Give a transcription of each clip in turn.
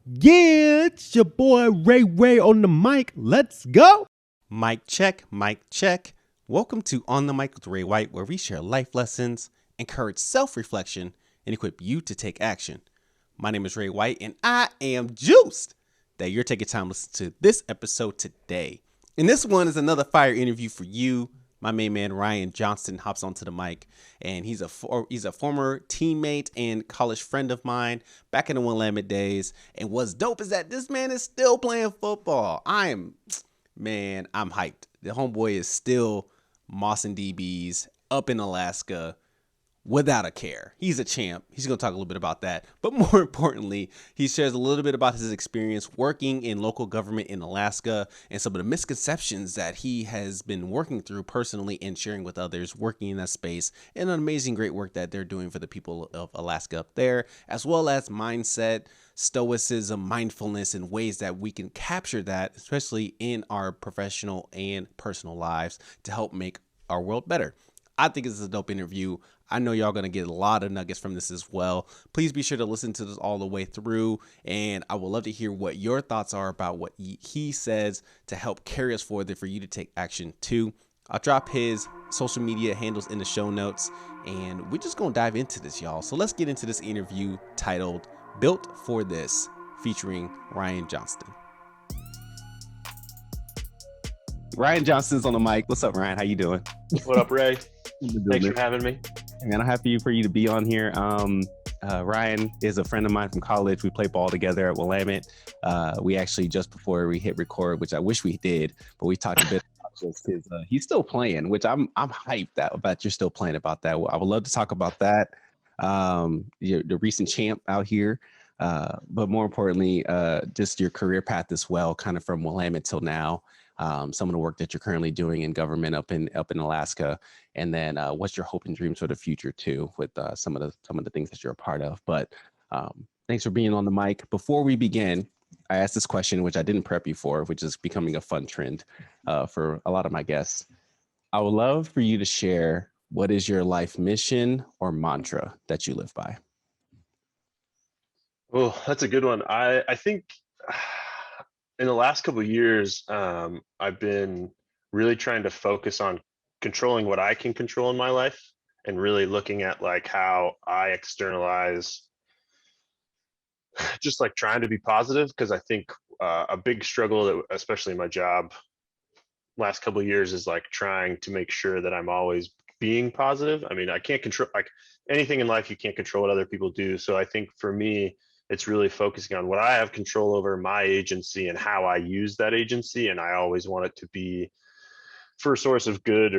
Yeah, it's your boy Ray on the mic. Let's go. Mic check, mic check. Welcome to On the Mic with Ray White, where we share life lessons, encourage self-reflection, and equip you to take action. My name is Ray White, and I am juiced that you're taking time to listen to this episode today. And this one is another fire interview for you. My main man Ryan Johnston hops onto the mic, and he's a former teammate and college friend of mine back in the Willamette days. And what's dope is that this man is still playing football. I'm hyped. The homeboy is still mossing DBs up in Alaska without a care. He's a champ. He's going to talk a little bit about that. But more importantly, he shares a little bit about his experience working in local government in Alaska and some of the misconceptions that he has been working through personally and sharing with others working in that space, and an amazing great work that they're doing for the people of Alaska up there, as well as mindset, stoicism, mindfulness, and ways that we can capture that, especially in our professional and personal lives, to help make our world better. I think this is a dope interview. I know y'all going to get a lot of nuggets from this as well. Please be sure to listen to this all the way through, and I would love to hear what your thoughts are about what he says to help carry us forward for you to take action too. I'll drop his social media handles in the show notes, and we're just going to dive into this, y'all. So let's get into this interview titled Built for This, featuring Ryan Johnston. Ryan Johnston's on the mic. What's up, Ryan? How you doing? What up, Ray? Thanks for having me. Man, I'm happy for you to be on here. Ryan is a friend of mine from college. We played ball together at Willamette. We actually, just before we hit record, which I wish we did, but we talked a bit about just his, he's still playing, which I'm hyped about you're still playing about that. I would love to talk about that. The recent champ out here, but more importantly, just your career path as well, kind of from Willamette till now. Some of the work that you're currently doing in government up in Alaska, and then what's your hope and dreams for the future too, with some of the things that you're a part of. But thanks for being on the mic. Before we begin, I asked this question, which I didn't prep you for, which is becoming a fun trend for a lot of my guests. I would love for you to share what is your life mission or mantra that you live by. Oh, that's a good one. I think in the last couple of years, I've been really trying to focus on controlling what I can control in my life, and really looking at like how I externalize, just like trying to be positive. Because I think a big struggle that, especially in my job last couple of years, is like trying to make sure that I'm always being positive. I mean, I can't control like anything in life. You can't control what other people do. So I think for me, it's really focusing on what I have control over, my agency, and how I use that agency. And I always want it to be for a source of good,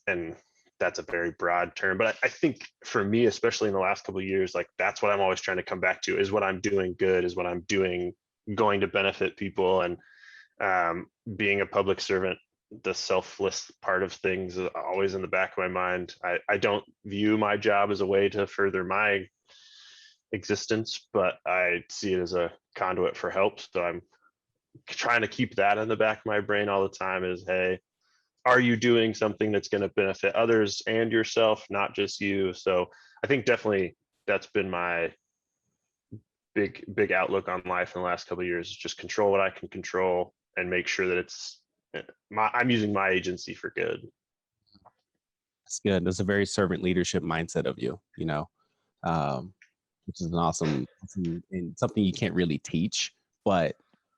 and that's a very broad term. But I think for me, especially in the last couple of years, like that's what I'm always trying to come back to, is what I'm doing good, is what I'm doing going to benefit people. And being a public servant, the selfless part of things is always in the back of my mind. I don't view my job as a way to further my existence, but I see it as a conduit for help. So I'm trying to keep that in the back of my brain all the time, is, hey, are you doing something that's going to benefit others and yourself, not just you? So I think definitely that's been my big outlook on life in the last couple of years, is just control what I can control and make sure that I'm using my agency for good. That's good. That's a very servant leadership mindset of you, which is an awesome and something you can't really teach, but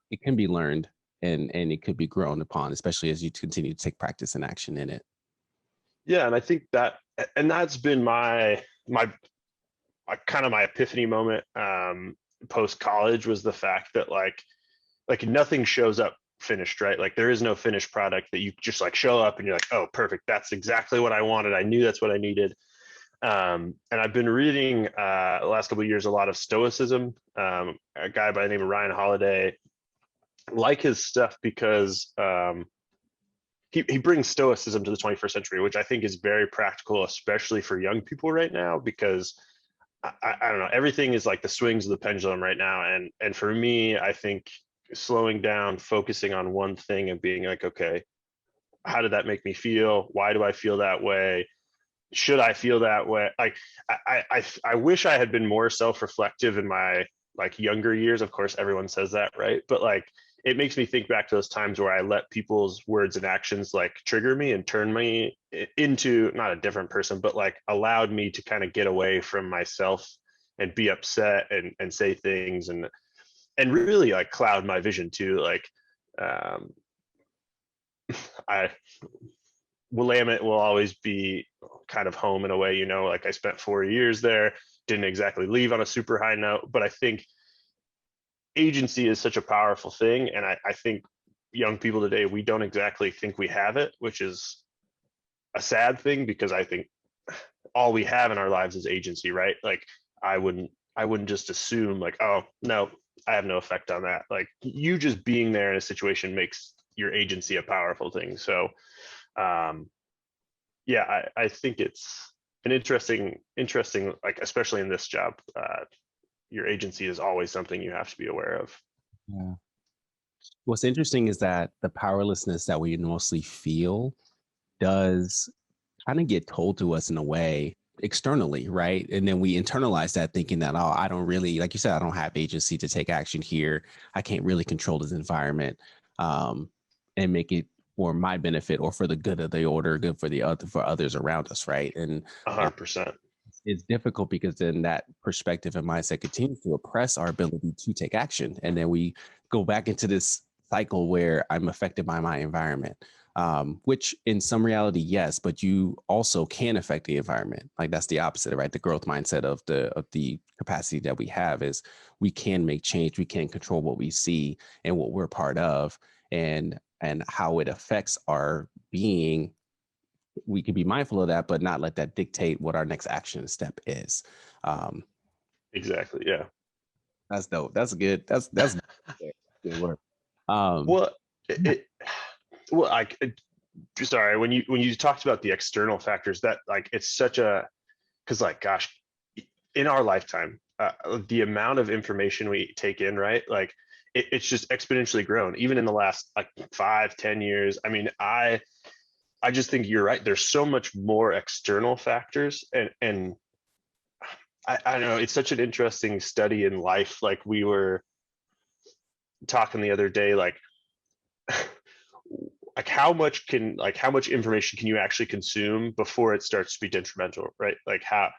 it can be learned and it could be grown upon, especially as you continue to take practice and action in it. Yeah, and I think that's been my kind of my epiphany moment post college, was the fact that like nothing shows up finished, right? Like there is no finished product that you just like show up and you're like, oh, perfect, that's exactly what I wanted. I knew that's what I needed. And I've been reading the last couple of years a lot of stoicism. A guy by the name of Ryan Holiday, like his stuff because he brings stoicism to the 21st century, which I think is very practical, especially for young people right now, because I don't know, everything is like the swings of the pendulum right now. And for me, I think slowing down, focusing on one thing and being like, okay, how did that make me feel? Why do I feel that way? Should I feel that way? Like, I wish I had been more self-reflective in my like younger years. Of course, everyone says that, right? But like, it makes me think back to those times where I let people's words and actions like trigger me and turn me into not a different person, but like allowed me to kind of get away from myself and be upset and say things and really like cloud my vision too. Like, um, I Willamette will always be kind of home in a way, like I spent 4 years there, didn't exactly leave on a super high note, but I think agency is such a powerful thing. And I think young people today, we don't exactly think we have it, which is a sad thing because I think all we have in our lives is agency, right? Like I wouldn't just assume like, oh no, I have no effect on that. Like you just being there in a situation makes your agency a powerful thing. So yeah, I think it's an interesting, like, especially in this job, your agency is always something you have to be aware of. Yeah. What's interesting is that the powerlessness that we mostly feel does kind of get told to us in a way externally, right? And then we internalize that thinking that, oh, I don't really, like you said, I don't have agency to take action here. I can't really control this environment and make it for my benefit or for the good of the order, good for the other, for others around us, right? And 100%. It's difficult because then that perspective and mindset continues to oppress our ability to take action. And then we go back into this cycle where I'm affected by my environment, which in some reality, yes, but you also can affect the environment. Like that's the opposite, right? The growth mindset of the capacity that we have is we can make change. We can control what we see and what we're part of and how it affects our being. We can be mindful of that, but not let that dictate what our next action step is. Exactly. Yeah. That's dope. That's good. That's good work. Well, sorry, when you talked about the external factors, that like it's such a, because like gosh, in our lifetime, the amount of information we take in, right? Like it's just exponentially grown, even in the last like 5-10 years. I mean, I just think you're right. There's so much more external factors, and I don't know. It's such an interesting study in life. Like we were talking the other day, like how much information can you actually consume before it starts to be detrimental, right? Like how,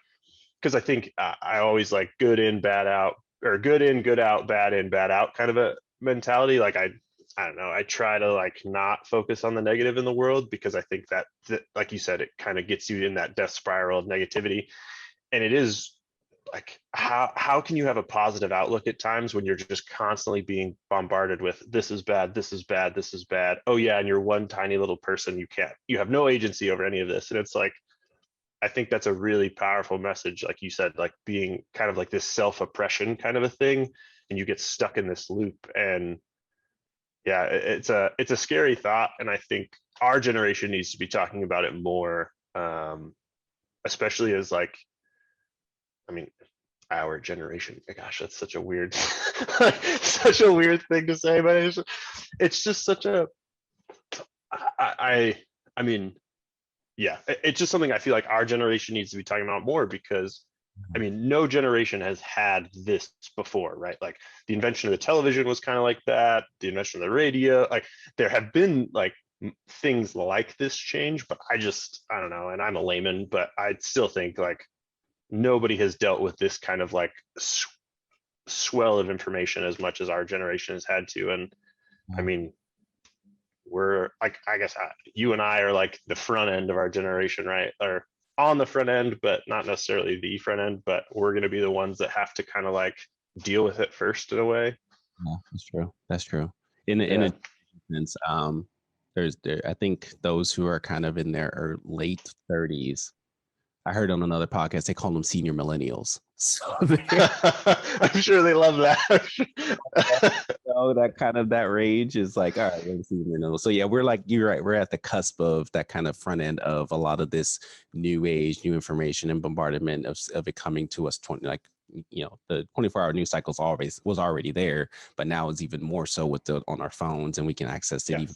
because I think I always like good in, bad out, or good in, good out, bad in, bad out kind of a mentality. Like I don't know. I try to like not focus on the negative in the world because I think that like you said, it kind of gets you in that death spiral of negativity. And it is like, how can you have a positive outlook at times when you're just constantly being bombarded with this is bad, this is bad, this is bad. Oh yeah, and you're one tiny little person. You have no agency over any of this. And it's like, I think that's a really powerful message. Like you said, like being kind of like this self-oppression kind of a thing, and you get stuck in this loop. And yeah, it's a scary thought, and I think our generation needs to be talking about it more, especially as like, I mean, our generation. Gosh, that's such a weird, such a weird thing to say, but it's just such a. I mean, yeah, it's just something I feel like our generation needs to be talking about more because I mean, no generation has had this before, right? Like the invention of the television was kind of like that. The invention of the radio, like there have been like things like this change, but I don't know. And I'm a layman, but I still think like nobody has dealt with this kind of like swell of information as much as our generation has had to. And I mean, we're like, I guess you and I are like the front end of our generation, right? Or on the front end, but not necessarily the front end, but we're going to be the ones that have to kind of like deal with it first in a way. Yeah, that's true. That's true. In a sense, I think those who are kind of in their late 30s, I heard on another podcast, they call them senior millennials. So I'm sure they love that. So that range is like, all right, we're senior millennials. So yeah, we're like, you're right. We're at the cusp of that kind of front end of a lot of this new age, new information and bombardment of it coming to us. The 24-hour news cycles was already there, but now it's even more so with on our phones, and we can access it even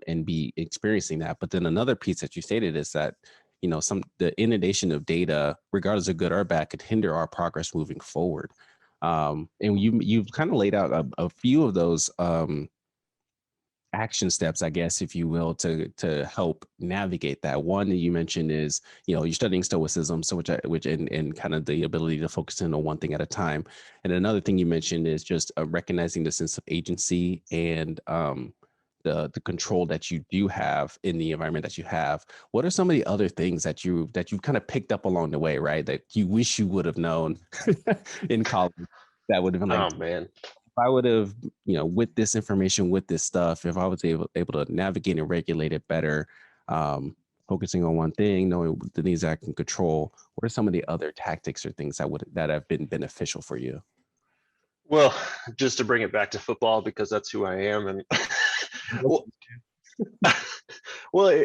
and be experiencing that. But then another piece that you stated is that the inundation of data, regardless of good or bad, could hinder our progress moving forward. And you've kind of laid out a few of those action steps, I guess, if you will, to help navigate that. One that you mentioned is, you're studying stoicism, so which and kind of the ability to focus in on one thing at a time. And another thing you mentioned is just recognizing the sense of agency and the control that you do have in the environment that you have. What are some of the other things that you've kind of picked up along the way, right? That you wish you would have known in college that would have been like, Oh man. if I would have, with this information, with this stuff, if I was able to navigate and regulate it better, focusing on one thing, knowing the things that I can control, what are some of the other tactics or things that have been beneficial for you? Well, just to bring it back to football because that's who I am, and well, well,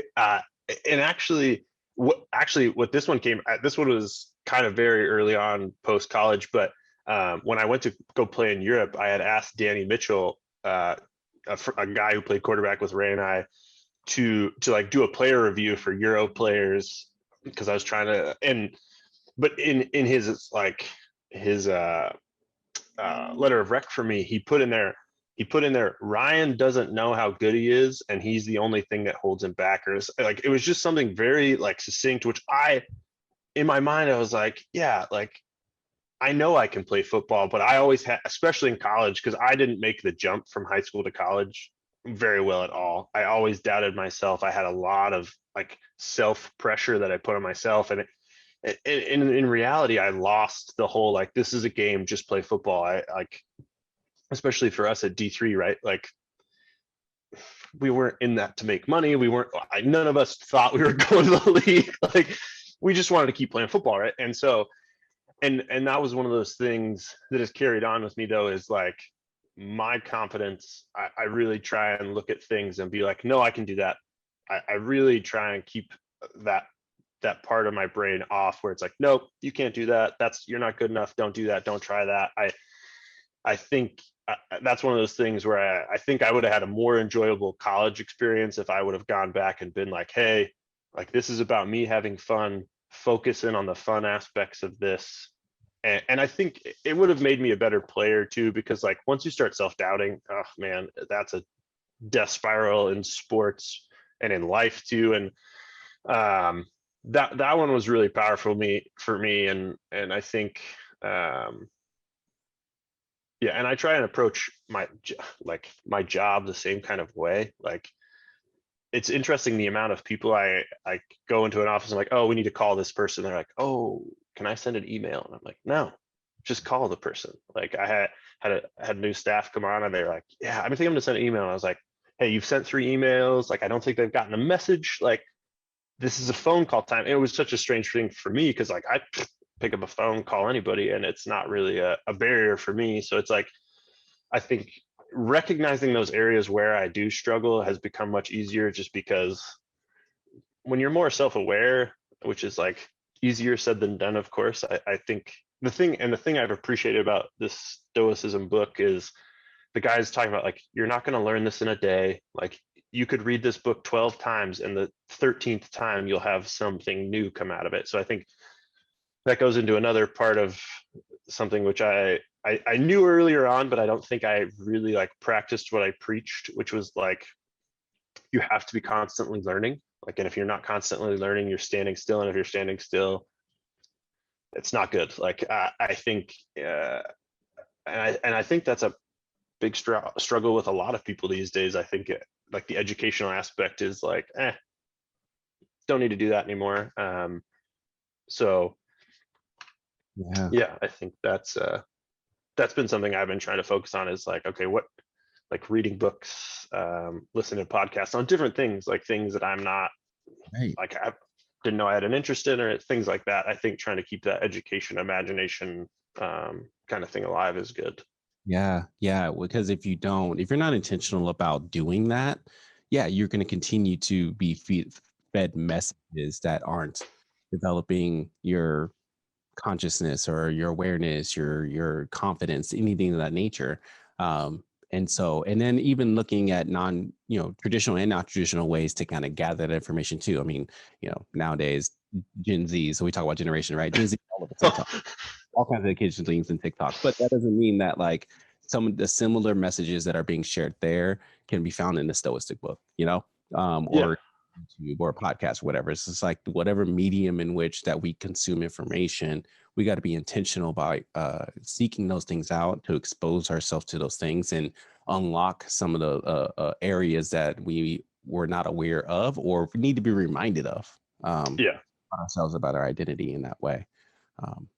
and what this one this one was kind of very early on post college, but when I went to go play in Europe, I had asked Danny Mitchell, a guy who played quarterback with Ray and I, to like do a player review for Euro players because I was trying to, but in his like his letter of rec for me, he put in there Ryan doesn't know how good he is and he's the only thing that holds him back, or like it was just something very like succinct, which in my mind I was like, yeah, like I know I can play football, but I always had, especially in college, because I didn't make the jump from high school to college very well at all. I always doubted myself. I had a lot of like self pressure that I put on myself, and in reality, I lost the whole like this is a game, just play football. I like, especially for us at D3, right? Like we weren't in that to make money. We weren't. None of us thought we were going to the league. Like we just wanted to keep playing football, right? And so. And that was one of those things that has carried on with me though, is like my confidence. I really try and look at things and be like, no, I can do that. I really try and keep that part of my brain off where it's like, nope, you can't do that. You're not good enough. Don't do that. Don't try that. I think that's one of those things where I think I would have had a more enjoyable college experience if I would have gone back and been like, hey, like this is about me having fun, focus in on the fun aspects of this. And I think it would have made me a better player too, because like once you start self-doubting, oh man, that's a death spiral in sports and in life too. And that one was really powerful for me. And I think, yeah, and I try and approach my job the same kind of way. Like it's interesting the amount of people I go into an office and I'm like, oh, we need to call this person. They're like, oh, can I send an email? And I'm like, no, just call the person. Like I had new staff come on and they're like, yeah, I think I'm gonna send an email. And I was like, hey, you've sent 3 emails. Like, I don't think they've gotten a message. Like, this is a phone call time. And it was such a strange thing for me because like I pick up a phone, call anybody, and it's not really a barrier for me. So it's like, I think recognizing those areas where I do struggle has become much easier just because when you're more self-aware, which is like easier said than done, of course, I think the thing I've appreciated about this Stoicism book is the guy's talking about like, you're not going to learn this in a day. Like you could read this book 12 times and the 13th time you'll have something new come out of it. So I think that goes into another part of something which I knew earlier on, but I don't think I really like practiced what I preached, which was like, you have to be constantly learning. Like, and if you're not constantly learning, you're standing still. And if you're standing still, it's not good. Like, I think, and I think that's a big struggle with a lot of people these days. I think like the educational aspect is like, don't need to do that anymore. So yeah, I think that's been something I've been trying to focus on is like, okay, what, like reading books, listening to podcasts on different things, like things that I'm not like, I didn't know I had an interest in, or things like that. I think trying to keep that education, imagination kind of thing alive is good. Yeah. Because if you're not intentional about doing that, yeah, you're going to continue to be fed messages that aren't developing your consciousness or your awareness, your confidence, anything of that nature. And then even looking at traditional and not traditional ways to kind of gather that information too. I mean, nowadays Gen Z, so we talk about generation, right? Gen Z all of a sudden. all kinds of occasional things in TikTok, but that doesn't mean that like some of the similar messages that are being shared there can be found in the Stoicistic book, Yeah. or YouTube or a podcast, or whatever. It's just like whatever medium in which that we consume information, we got to be intentional by seeking those things out to expose ourselves to those things and unlock some of the areas that we were not aware of or need to be reminded of Yeah. ourselves about our identity in that way. Um,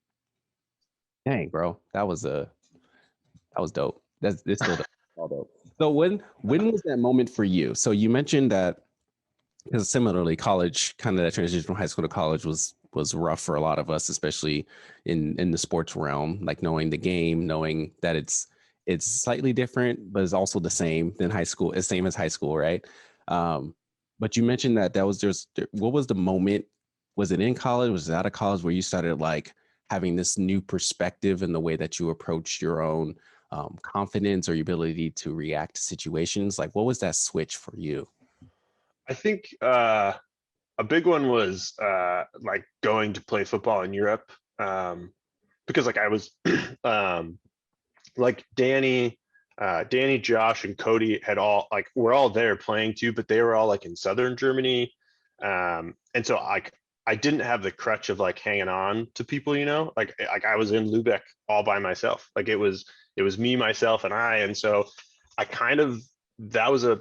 Dang, bro, that was dope. It's still all dope. So when was that moment for you? So you mentioned that because similarly, college, kind of that transition from high school to college was rough for a lot of us, especially in the sports realm. Like knowing the game, knowing that it's slightly different, but it's also the same than high school. It's same as high school, right? But you mentioned that was just what was the moment? Was it in college? Was it out of college where you started like having this new perspective in the way that you approach your own confidence or your ability to react to situations? Like, what was that switch for you? I think a big one was like going to play football in Europe, because like I was like Danny, Josh, and Cody had all like we're all there playing too, but they were all like in southern Germany, and so I didn't have the crutch of like hanging on to people, like I was in Lubeck all by myself. Like it was me, myself, and I, and so I kind of that was a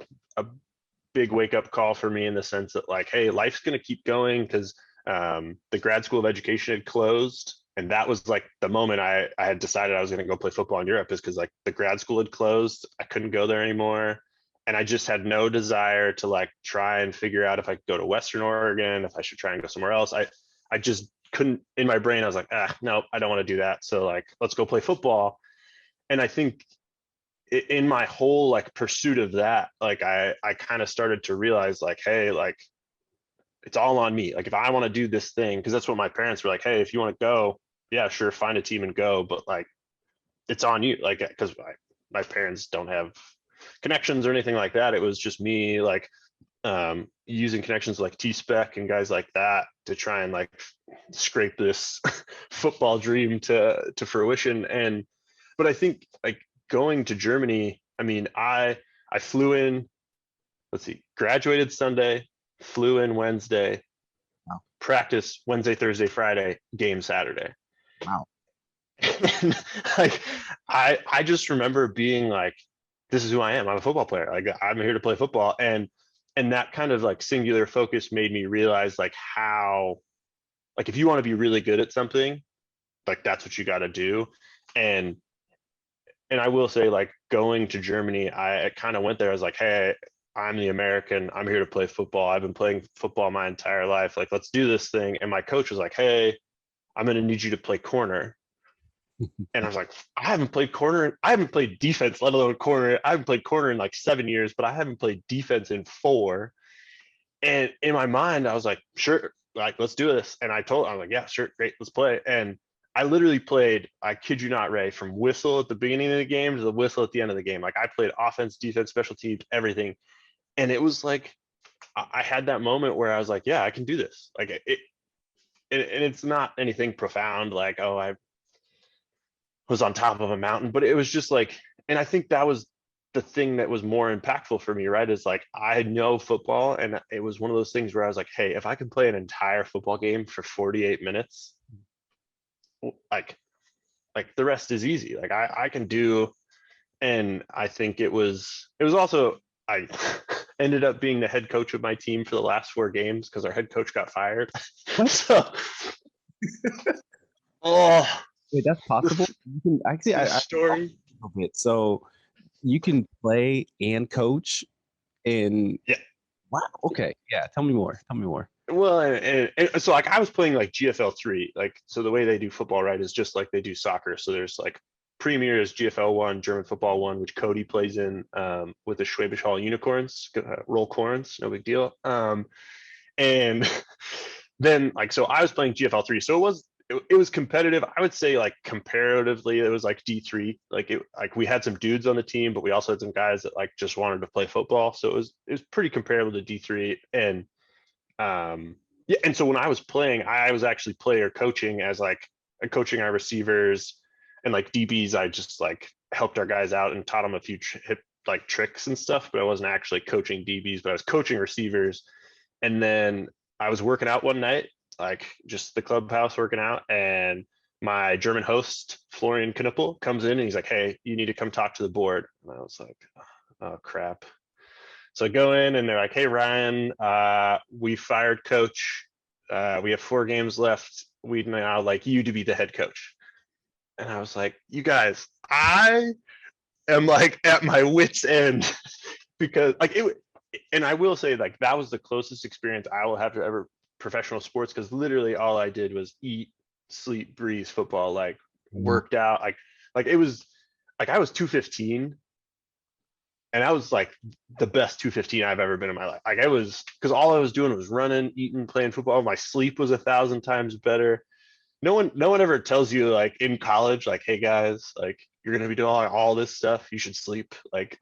big wake up call for me in the sense that like, hey, life's going to keep going because the grad school of education had closed. And that was like the moment I had decided I was going to go play football in Europe, is because like the grad school had closed. I couldn't go there anymore. And I just had no desire to like try and figure out if I could go to Western Oregon, if I should try and go somewhere else. I just couldn't, in my brain, I was like, no, I don't want to do that. So like, let's go play football. And I think in my whole like pursuit of that, like I kind of started to realize like, hey, like it's all on me. Like if I want to do this thing, because that's what my parents were like, hey, if you want to go, yeah, sure, find a team and go, but like it's on you. Like because my parents don't have connections or anything like that. It was just me like using connections like T-Spec and guys like that to try and like scrape this football dream to fruition. And but I think like going to Germany, I mean, I flew in, let's see, graduated Sunday, flew in Wednesday, Wow. practice Wednesday, Thursday, Friday, game Saturday. Wow. And like I just remember being like, this is who I am. I'm a football player. Like I'm here to play football. And that kind of like singular focus made me realize like how, like if you want to be really good at something, like that's what you got to do. And I will say, like going to Germany, I kind of went there. I was like, hey, I'm the American. I'm here to play football. I've been playing football my entire life. Like, let's do this thing. And my coach was like, hey, I'm going to need you to play corner. And I was like, I haven't played corner. I haven't played defense, let alone corner. I haven't played corner in like 7 years, but I haven't played defense in 4. And in my mind, I was like, sure, like, let's do this. And I was like, yeah, sure, great, let's play. And I literally played, I kid you not, Ray, from whistle at the beginning of the game to the whistle at the end of the game. Like I played offense, defense, special teams, everything. And it was like, I had that moment where I was like, yeah, I can do this. Like and it's not anything profound. Like, oh, I was on top of a mountain, but it was just like, and I think that was the thing that was more impactful for me, right? Is like, I know football, and it was one of those things where I was like, hey, if I can play an entire football game for 48 minutes, like the rest is easy. Like I can do. And I think it was also, I ended up being the head coach of my team for the last 4 games because our head coach got fired. What? So, oh, Wait, that's possible. You can actually, I story. a little bit. So you can play and coach, and Yeah. wow. Okay, yeah. Tell me more. Tell me more. Well, and so like I was playing like GFL 3, like so the way they do football, right, is just like they do soccer. So there's like Premier is GFL 1, German Football 1, which Cody plays in with the Schwäbisch Hall Unicorns, roll corns, no big deal. And then like so I was playing GFL 3, so it was competitive. I would say like comparatively it was like D3. Like we had some dudes on the team, but we also had some guys that like just wanted to play football. So it was pretty comparable to D3. And yeah, and so when I was playing, I was actually player coaching as like coaching our receivers and like DBs. I just like helped our guys out and taught them a few tricks and stuff, but I wasn't actually coaching DBs, but I was coaching receivers. And then I was working out one night, like just the clubhouse working out, and my German host, Florian Knippel, comes in and he's like, "Hey, you need to come talk to the board." And I was like, "Oh crap." So I go in and they're like, "Hey, Ryan, we fired coach. We have 4 games left. We'd now like you to be the head coach." And I was like, "You guys, I am like at my wit's end." Because like it, and I will say like that was the closest experience I will have to ever professional sports, because literally all I did was eat, sleep, breathe football, like worked out, like it was like I was 215, and I was like the best 215 I've ever been in my life. Like I was, because all I was doing was running, eating, playing football. My sleep was 1,000 times better. No one ever tells you like in college, like, "Hey guys, like you're gonna be doing all this stuff. You should sleep. Like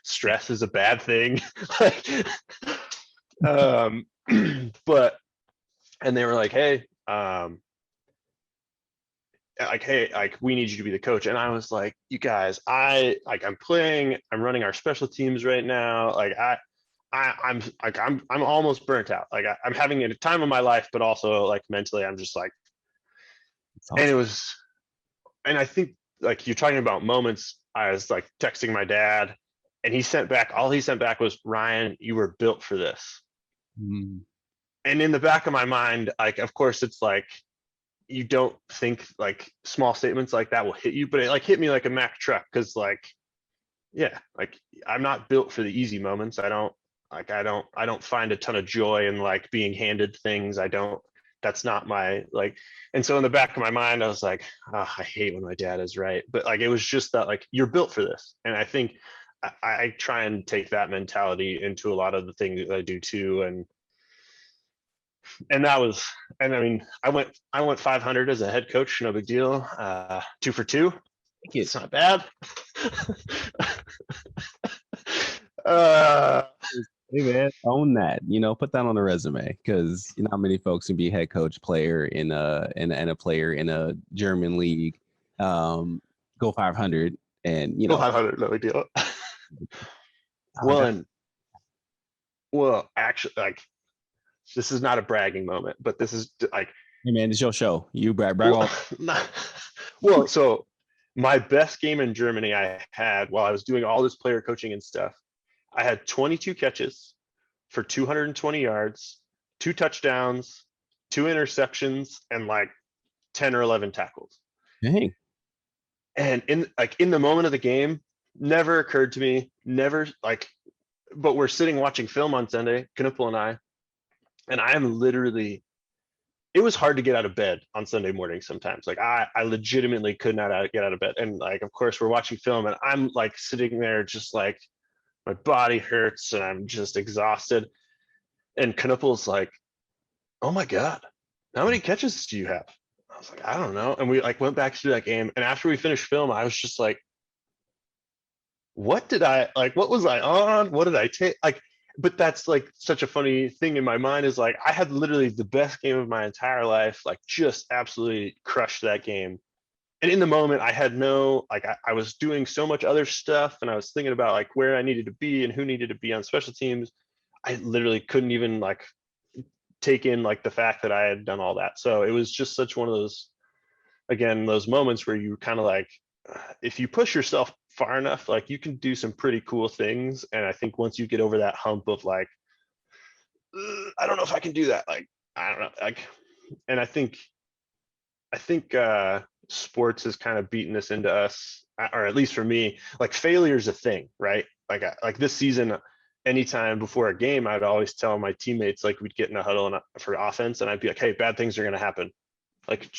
stress is a bad thing." Like, but and they were like, "Hey, like we need you to be the coach." And I was like, "You guys, I'm running our special teams right now. Like I'm almost burnt out. Like I'm having a time of my life, but also like mentally, I'm just like." Awesome. And it was, and I think like you're talking about moments. I was like texting my dad, and all he sent back was, "Ryan, you were built for this." Mm. And in the back of my mind, like, of course, it's like you don't think like small statements like that will hit you, but it like hit me like a Mack truck, because like, yeah, like I'm not built for the easy moments. I don't find a ton of joy in like being handed things. That's not my like. And so in the back of my mind, I was like, "Oh, I hate when my dad is right." But like it was just that like you're built for this. And I think I try and take that mentality into a lot of the things that I do too. And that was, and I mean, I went 500 as a head coach, no big deal. 2 for 2. It's not bad. Hey man, own that. Put that on the resume, because you know how many folks can be head coach, player in a player in a German league, go 500, and Go 500, no big deal. Well, actually, like this is not a bragging moment, but this is like, hey man, it's your show. You brag well, all. well, so my best game in Germany I had while I was doing all this player coaching and stuff, I had 22 catches for 220 yards, 2 touchdowns, 2 interceptions, and like 10 or 11 tackles. Dang. And in the moment of the game, never occurred to me, never like, but we're sitting watching film on Sunday, Knuppel and I am literally, it was hard to get out of bed on Sunday morning sometimes. Like I legitimately could not get out of bed. And like, of course, we're watching film, and I'm like sitting there just like my body hurts and I'm just exhausted. And Knuppel's like, "Oh my God, how many catches do you have?" I was like, "I don't know." And we like went back through that game. And after we finished film, I was just like, what was I on? What did I take? Like, but that's like such a funny thing in my mind, is like I had literally the best game of my entire life, like just absolutely crushed that game. And in the moment, I had no, like I was doing so much other stuff, and I was thinking about like where I needed to be and who needed to be on special teams. I literally couldn't even like take in like the fact that I had done all that. So it was just such one of those, again, those moments where you kind of like, if you push yourself far enough, like you can do some pretty cool things. And I think once you get over that hump of like, I don't know if I can do that. Like, I don't know. Like, and I think sports has kind of beaten this into us, or at least for me, like failure is a thing, right? Like this season, anytime before a game, I'd always tell my teammates, like we'd get in a huddle for offense, and I'd be like, "Hey, bad things are going to happen. Like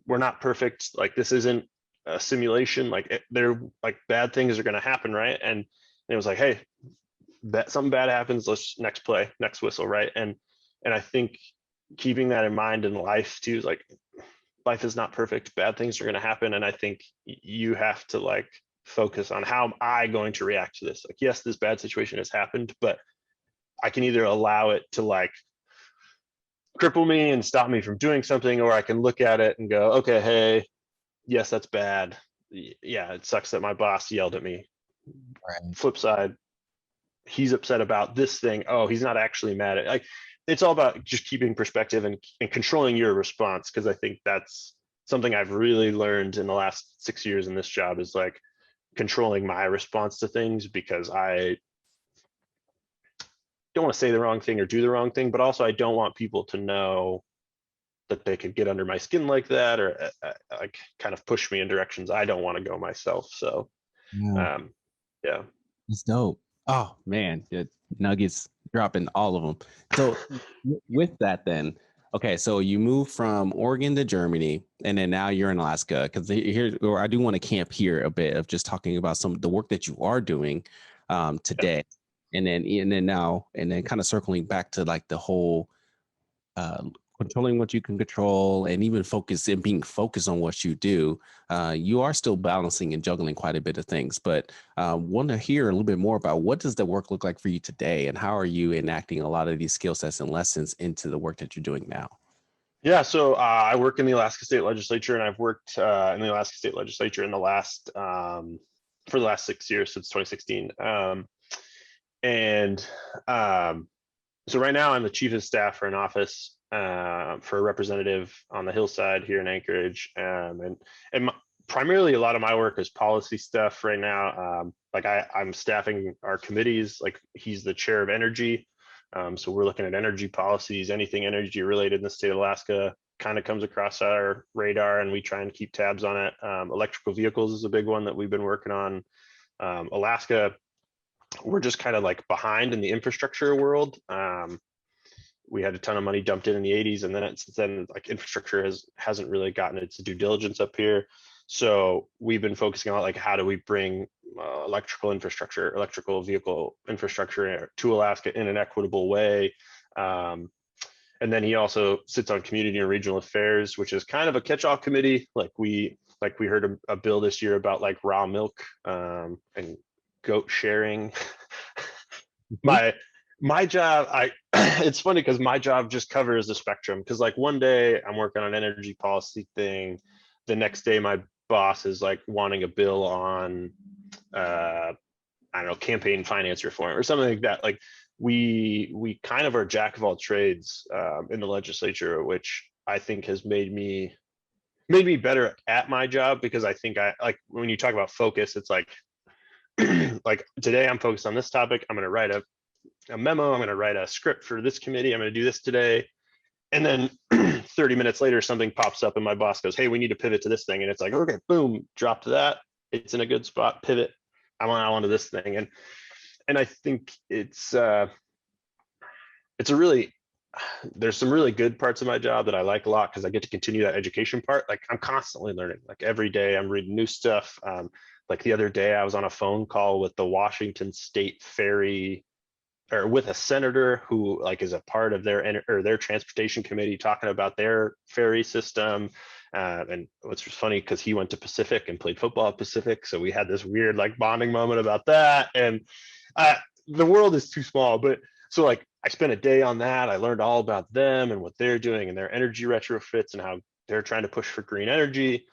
we're not perfect. Like this isn't a simulation. Like they're like bad things are going to happen, right?" And it was like, "Hey, something bad happens. Let's next play, next whistle, right?" And I think keeping that in mind in life too, is like life is not perfect. Bad things are going to happen, and I think you have to like focus on how am I going to react to this. Like, yes, this bad situation has happened, but I can either allow it to like cripple me and stop me from doing something, or I can look at it and go, okay, hey, yes, that's bad. Yeah, it sucks that my boss yelled at me. Right. Flip side, he's upset about this thing. Oh, he's not actually mad at, like, it's all about just keeping perspective and controlling your response. Cause I think that's something I've really learned in the last 6 years in this job, is like controlling my response to things, because I don't want to say the wrong thing or do the wrong thing, but also I don't want people to know that they could get under my skin like that, or like kind of push me in directions I don't want to go myself. So Yeah, yeah. it's dope. Oh man, nuggets dropping all of them. So with that, then, okay, so you moved from Oregon to Germany, and then now you're in Alaska. Because here, or I do want to camp here a bit of just talking about some of the work that you are doing today, and then now, and then kind of circling back to like the whole uh, controlling what you can control, and even focus and being focused on what you do. You are still balancing and juggling quite a bit of things, but want to hear a little bit more about what does the work look like for you today, and how are you enacting a lot of these skill sets and lessons into the work that you're doing now? Yeah, so I work in the Alaska State Legislature, and I've worked in the Alaska State Legislature in the last for the last 6 years, since 2016. And so right now I'm the chief of staff for an office for a representative on the hillside here in Anchorage, and primarily a lot of my work is policy stuff right now. Like I'm staffing our committees. Like he's the chair of energy. So we're looking at energy policies, anything energy related in the state of Alaska kind of comes across our radar, and we try and keep tabs on it. Electrical vehicles is a big one that we've been working on. Alaska, we're just kind of like behind in the infrastructure world. We had a ton of money dumped in the 80s, and then since then, like infrastructure hasn't really gotten its due diligence up here. So we've been focusing on like how do we bring electrical vehicle infrastructure to Alaska in an equitable way. And then he also sits on community and regional affairs, which is kind of a catch-all committee. Like we heard a bill this year about like raw milk and goat sharing. My job, it's funny because my job just covers the spectrum. Because like one day I'm working on an energy policy thing, the next day my boss is like wanting a bill on I don't know, campaign finance reform or something like that. Like we kind of are jack of all trades in the legislature, which I think has made me better at my job, because I think I like when you talk about focus, it's like like today I'm focused on this topic. I'm going to write a memo. I'm going to write a script for this committee. I'm going to do this today. And then 30 minutes later, something pops up and my boss goes, hey, we need to pivot to this thing. And it's like, okay, boom, drop to that. It's in a good spot, pivot. I'm on to this thing. And I think it's a really, there's some really good parts of my job that I like a lot, because I get to continue that education part. Like I'm constantly learning. Like every day I'm reading new stuff. Like the other day I was on a phone call with the Washington State Ferry, or with a senator who like is a part of their transportation committee, talking about their ferry system. And what's funny, because he went to Pacific and played football at Pacific, so we had this weird like bonding moment about that. And the world is too small, but so like I spent a day on that. I learned all about them and what they're doing and their energy retrofits and how they're trying to push for green energy.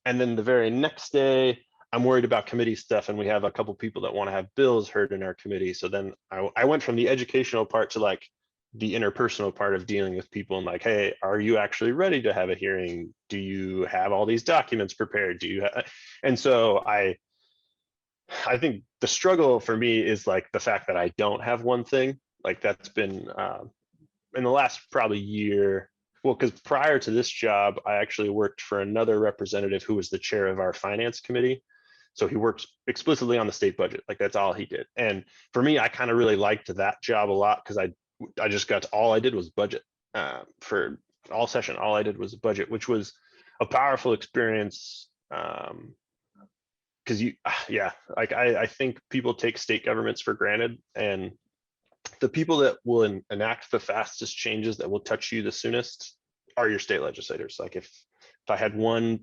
And then the very next day, I'm worried about committee stuff, and we have a couple people that want to have bills heard in our committee. So then I went from the educational part to like the interpersonal part of dealing with people and like, hey, are you actually ready to have a hearing? Do you have all these documents prepared? And so I think the struggle for me is like the fact that I don't have one thing. Like that's been in the last probably year. Well, because prior to this job, I actually worked for another representative who was the chair of our finance committee. So he works explicitly on the state budget. Like that's all he did. And for me, I kind of really liked that job a lot, because I just got to, all I did was budget for all session. All I did was budget, which was a powerful experience. Because like I think people take state governments for granted, and the people that will enact the fastest changes that will touch you the soonest are your state legislators. Like if I had one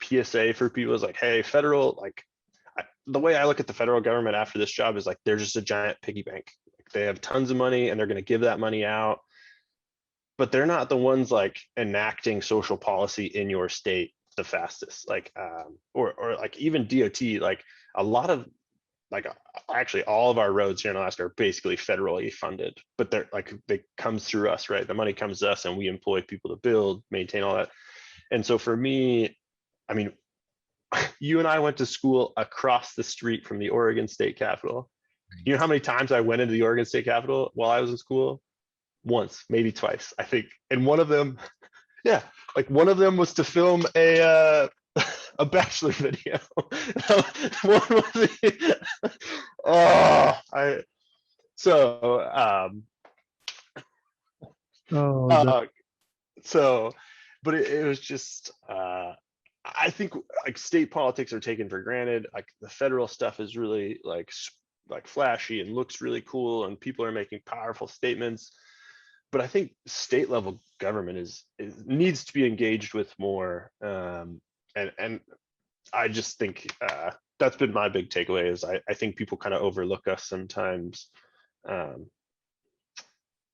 PSA for people, is like, hey, federal, like the way I look at the federal government after this job is like they're just a giant piggy bank. Like, they have tons of money and they're going to give that money out. but they're not the ones like enacting social policy in your state the fastest. Like, or like even DOT, like a lot of like actually all of our roads here in Alaska are basically federally funded, but they're like they comes through us, right? The money comes to us, and we employ people to build, maintain all that. And so for me, I mean, you and I went to school across the street from the Oregon State Capitol. You know how many times I went into the Oregon State Capitol while I was in school? Once, maybe twice, I think. And one of them, yeah, like one of them was to film a Bachelor video. One was oh, I so so, but it was just I think like state politics are taken for granted. Like the federal stuff is really like flashy and looks really cool, and people are making powerful statements. But I think state level government is needs to be engaged with more. And I just think that's been my big takeaway is I think people kind of overlook us sometimes. But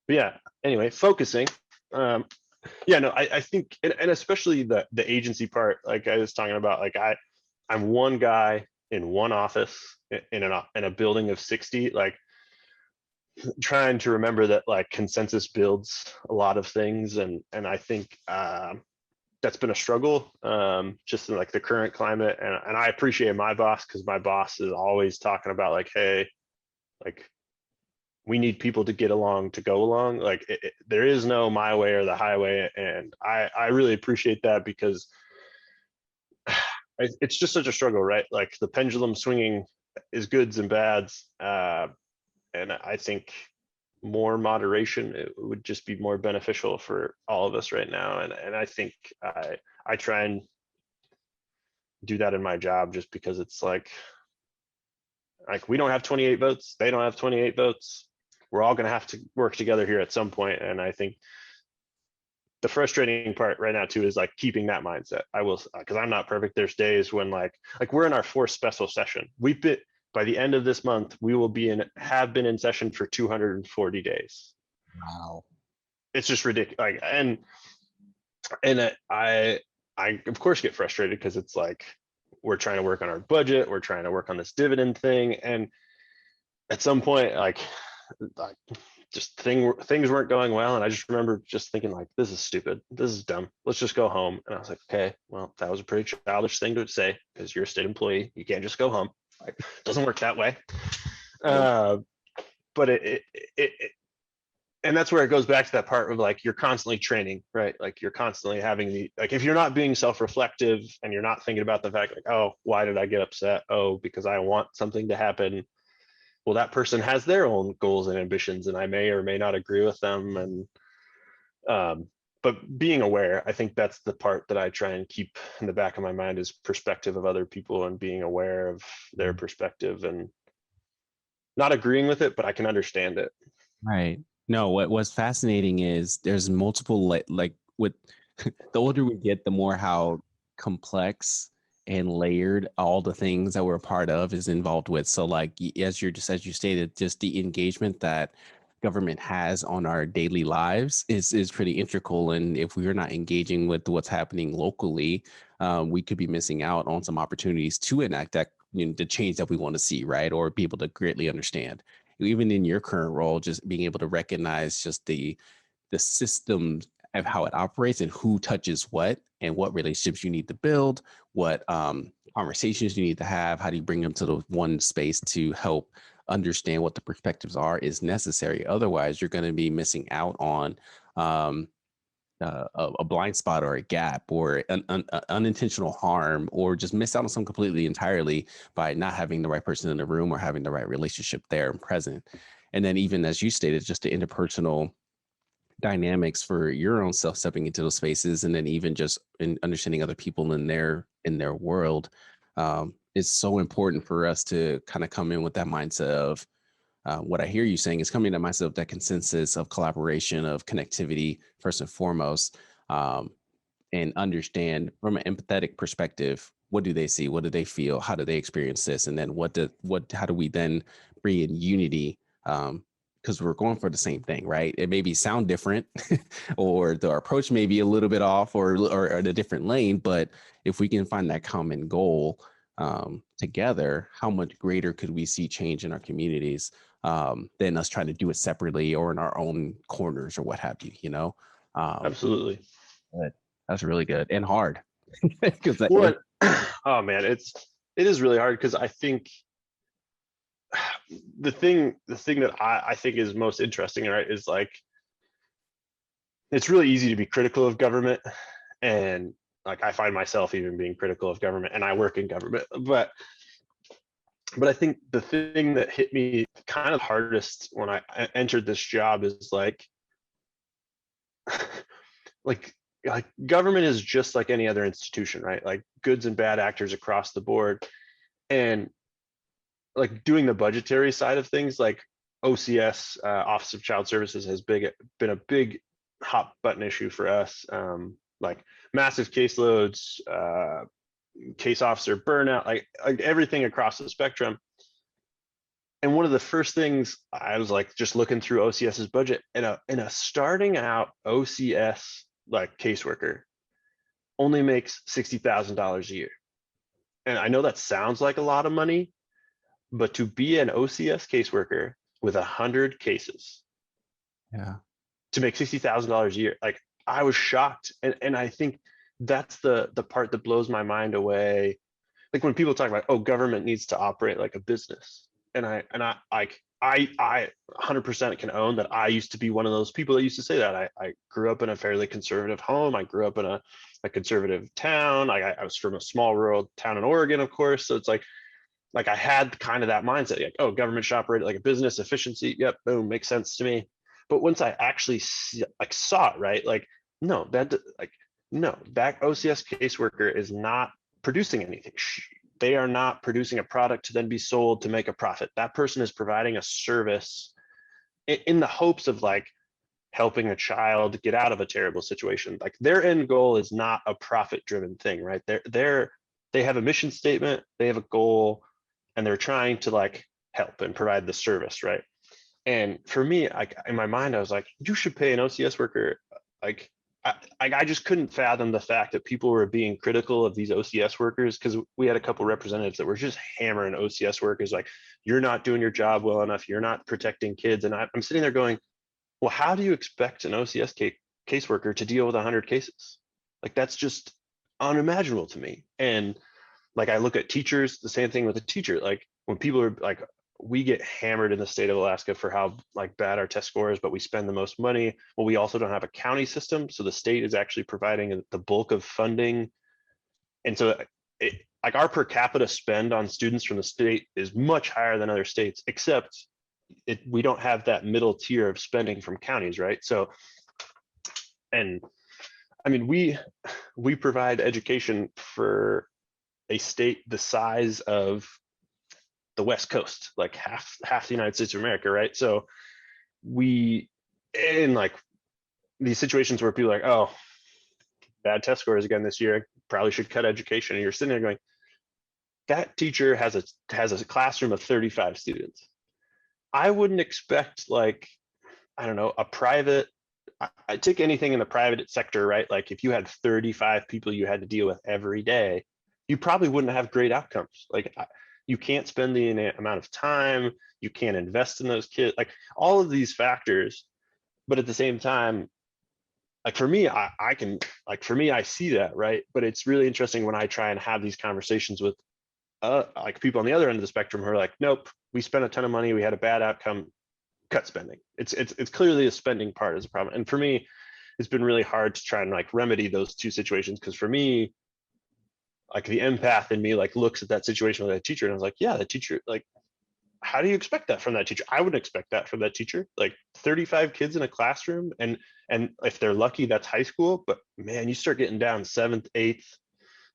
yeah, anyway, focusing. Yeah, no, I think, and especially the agency part, like I was talking about, like I'm one guy in one office in a building of 60, like trying to remember that like consensus builds a lot of things. And I think that's been a struggle just in like the current climate. And I appreciate my boss, because my boss is always talking about like, hey, like we need people to get along to go along. Like there is no my way or the highway. And I really appreciate that, because it's just such a struggle, right? Like the pendulum swinging is goods and bads. And I think more moderation, it would just be more beneficial for all of us right now. And I think I try and do that in my job, just because it's like we don't have 28 votes. They don't have 28 votes. We're all going to have to work together here at some point. And I think the frustrating part right now too is like keeping that mindset. I will, because I'm not perfect. There's days when like we're in our 4th special session. By the end of this month, we will have been in session for 240 days. Wow. It's just ridiculous. Like, and I of course get frustrated, because it's like, we're trying to work on our budget. We're trying to work on this dividend thing. And at some point, like just things weren't going well. And I just remember just thinking like, this is stupid. This is dumb. Let's just go home. And I was like, okay, well, that was a pretty childish thing to say, because you're a state employee. You can't just go home. Like, it doesn't work that way. But and that's where it goes back to that part of like, you're constantly training, right? Like you're constantly having like, if you're not being self-reflective and you're not thinking about the fact like, oh, why did I get upset? Oh, because I want something to happen. Well, that person has their own goals and ambitions, and I may or may not agree with them. And but being aware, I think that's the part that I try and keep in the back of my mind, is perspective of other people and being aware of their perspective, and not agreeing with it, but I can understand it. Right. No, what's fascinating is there's multiple like with the older we get, the more how complex and layered all the things that we're a part of is involved with. So like as you stated, just the engagement that government has on our daily lives is pretty integral. And if we're not engaging with what's happening locally, we could be missing out on some opportunities to enact that, the change that we want to see, right? Or be able to greatly understand. Even in your current role, just being able to recognize just the system of how it operates and who touches what and what relationships you need to build, what conversations you need to have, how do you bring them to the one space to help understand what the perspectives are is necessary. Otherwise, you're going to be missing out on a blind spot or a gap or an unintentional harm, or just miss out on something completely entirely by not having the right person in the room or having the right relationship there and present. And then even as you stated, just the interpersonal dynamics for your own self stepping into those spaces, and then even just in understanding other people in their world, is so important for us to kind of come in with that mindset of what I hear you saying is coming to mindset of that consensus of collaboration, of connectivity, first and foremost, and understand from an empathetic perspective, what do they see? What do they feel? How do they experience this? And then how do we then bring in unity because we're going for the same thing, right? It maybe sound different or the approach may be a little bit off or a different lane, but if we can find that common goal together, how much greater could we see change in our communities than us trying to do it separately or in our own corners or what have you, you know? Absolutely. But that's really good and hard. Because What? Oh man, it is really hard because I think the thing that I think is most interesting, right, is like it's really easy to be critical of government, and like I find myself even being critical of government, and I work in government, but I think the thing that hit me kind of hardest when I entered this job is like like government is just like any other institution, right? Like goods and bad actors across the board. And like doing the budgetary side of things, like OCS, Office of Child Services, has been a big hot button issue for us. Like massive caseloads, case officer burnout, like everything across the spectrum. And one of the first things I was like just looking through OCS's budget, and a starting out OCS like caseworker only makes $60,000 a year. And I know that sounds like a lot of money, but to be an OCS caseworker with 100 cases, yeah, to make $60,000 a year, like I was shocked. And I think that's the part that blows my mind away. Like when people talk about, oh, government needs to operate like a business. And I 100% can own that I used to be one of those people that used to say that. I grew up in a fairly conservative home. I grew up in a conservative town. I was from a small rural town in Oregon, of course. So it's like I had kind of that mindset, like, oh, government should operate like a business, efficiency. Yep, boom, makes sense to me. But once I actually saw it, right, like, no, that OCS caseworker is not producing anything. They are not producing a product to then be sold to make a profit. That person is providing a service in the hopes of like helping a child get out of a terrible situation. Like their end goal is not a profit-driven thing, right? They have a mission statement, they have a goal, and they're trying to like help and provide the service, right? And for me, like in my mind, I was like, you should pay an OCS worker like I just couldn't fathom the fact that people were being critical of these OCS workers, because we had a couple representatives that were just hammering OCS workers, like, you're not doing your job well enough, you're not protecting kids. And I'm sitting there going, well, how do you expect an OCS caseworker to deal with 100 cases? Like, that's just unimaginable to me. And like, I look at teachers, the same thing with a teacher. Like when people are like, we get hammered in the state of Alaska for how like bad our test score is, but we spend the most money. Well, we also don't have a county system. So the state is actually providing the bulk of funding. And so like our per capita spend on students from the state is much higher than other states, except we don't have that middle tier of spending from counties, right? So, and I mean, we provide education for a state the size of the West Coast, like half the United States of America, right? So we, in like these situations where people are like, oh, bad test scores again this year, probably should cut education. And you're sitting there going, that teacher has a classroom of 35 students. I wouldn't expect, like, I don't know, a private, I take anything in the private sector, right? Like if you had 35 people you had to deal with every day, you probably wouldn't have great outcomes. Like you can't spend the amount of time, you can't invest in those kids, like all of these factors. But at the same time, like for me, I see that, right? But it's really interesting when I try and have these conversations with like people on the other end of the spectrum who are like, nope, we spent a ton of money, we had a bad outcome, cut spending. It's clearly the spending part is a problem. And for me, it's been really hard to try and like remedy those two situations, because for me, like the empath in me like looks at that situation with that teacher and I was like, yeah, the teacher, like, how do you expect that from that teacher? I wouldn't expect that from that teacher. Like 35 kids in a classroom, and if they're lucky, that's high school. But man, you start getting down 7th, 8th,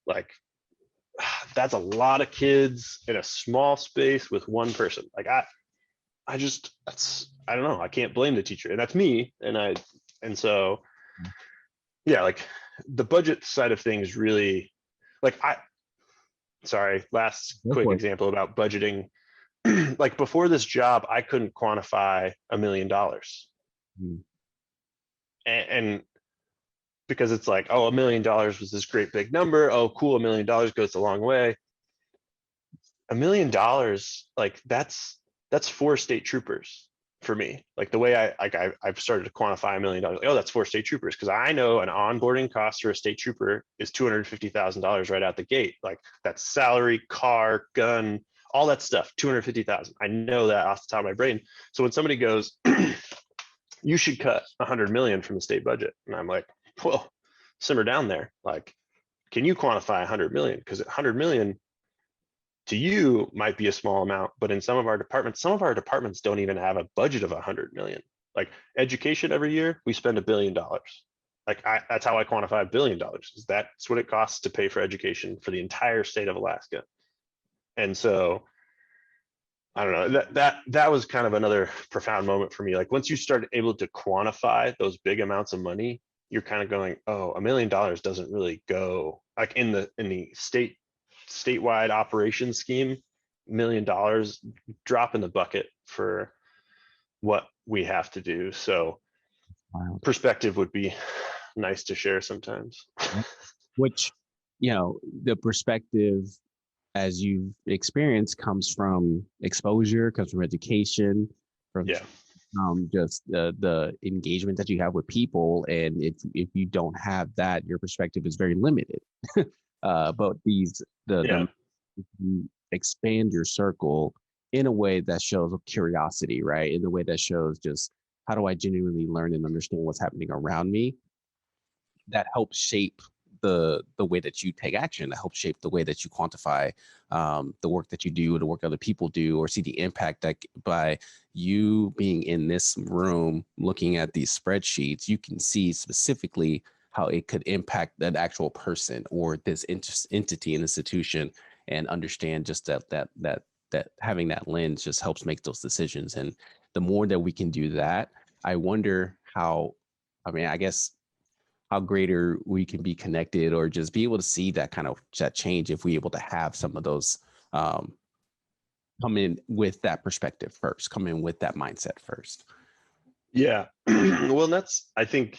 like that's a lot of kids in a small space with one person. Like I don't know. I can't blame the teacher, and that's me. And so, yeah, like the budget side of things really, like last quick example about budgeting. like before this job, I couldn't quantify $1 million. Mm. And because it's like, oh, $1 million was this great big number. Oh, cool. $1 million goes a long way. $1 million, like that's 4 state troopers for me. Like the way I've started to quantify $1 million. Like, oh, that's 4 state troopers. Cause I know an onboarding cost for a state trooper is $250,000 right out the gate. Like that's salary, car, gun, all that stuff, 250,000. I know that off the top of my brain. So when somebody goes, you should cut 100 million from the state budget. And I'm like, well, simmer down there. Like, can you quantify 100 million? Because 100 million to you might be a small amount, but in some of our departments don't even have a budget of 100 million. Like education every year, we spend $1 billion. Like that's how I quantify $1 billion. Is that's what it costs to pay for education for the entire state of Alaska. And so I don't know, that was kind of another profound moment for me. Like once you start able to quantify those big amounts of money, you're kind of going, oh, $1 million doesn't really go like in the statewide operations scheme. $1 million drop in the bucket for what we have to do. So Wow. perspective would be nice to share sometimes. Which, the perspective as you've experienced comes from exposure, comes from education, from just the engagement that you have with people. And if you don't have that, your perspective is very limited. But you expand your circle in a way that shows curiosity, right? In a way that shows just how do I genuinely learn and understand what's happening around me. That helps shape the way that you take action. That helps shape the way that you quantify the work that you do, the work other people do, or see the impact that by you being in this room, looking at these spreadsheets, you can see specifically how it could impact that actual person or this entity and institution, and understand just that having that lens just helps make those decisions. And the more that we can do that, I wonder how greater we can be connected, or just be able to see that kind of that change if we're able to have some of those come in with that perspective first, come in with that mindset first. Yeah. Well, that's, I think,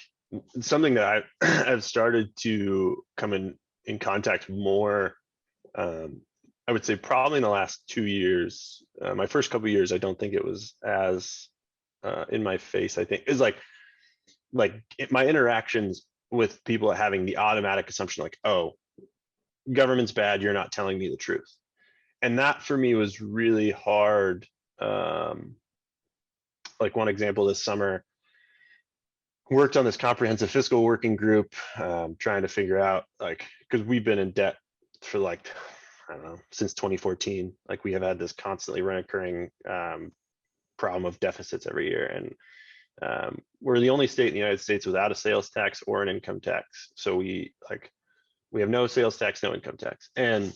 something that I've started to come in contact more. I would say probably in the last 2 years. My first couple of years, I don't think it was as in my face. I think is like my interactions with people having the automatic assumption like, oh, government's bad, you're not telling me the truth. And that for me was really hard. Like one example this summer, worked on this comprehensive fiscal working group, trying to figure out, like, because we've been in debt for like, I don't know, since 2014. Like we have had this constantly recurring problem of deficits every year. And we're the only state in the United States without a sales tax or an income tax. So we have no sales tax, no income tax. And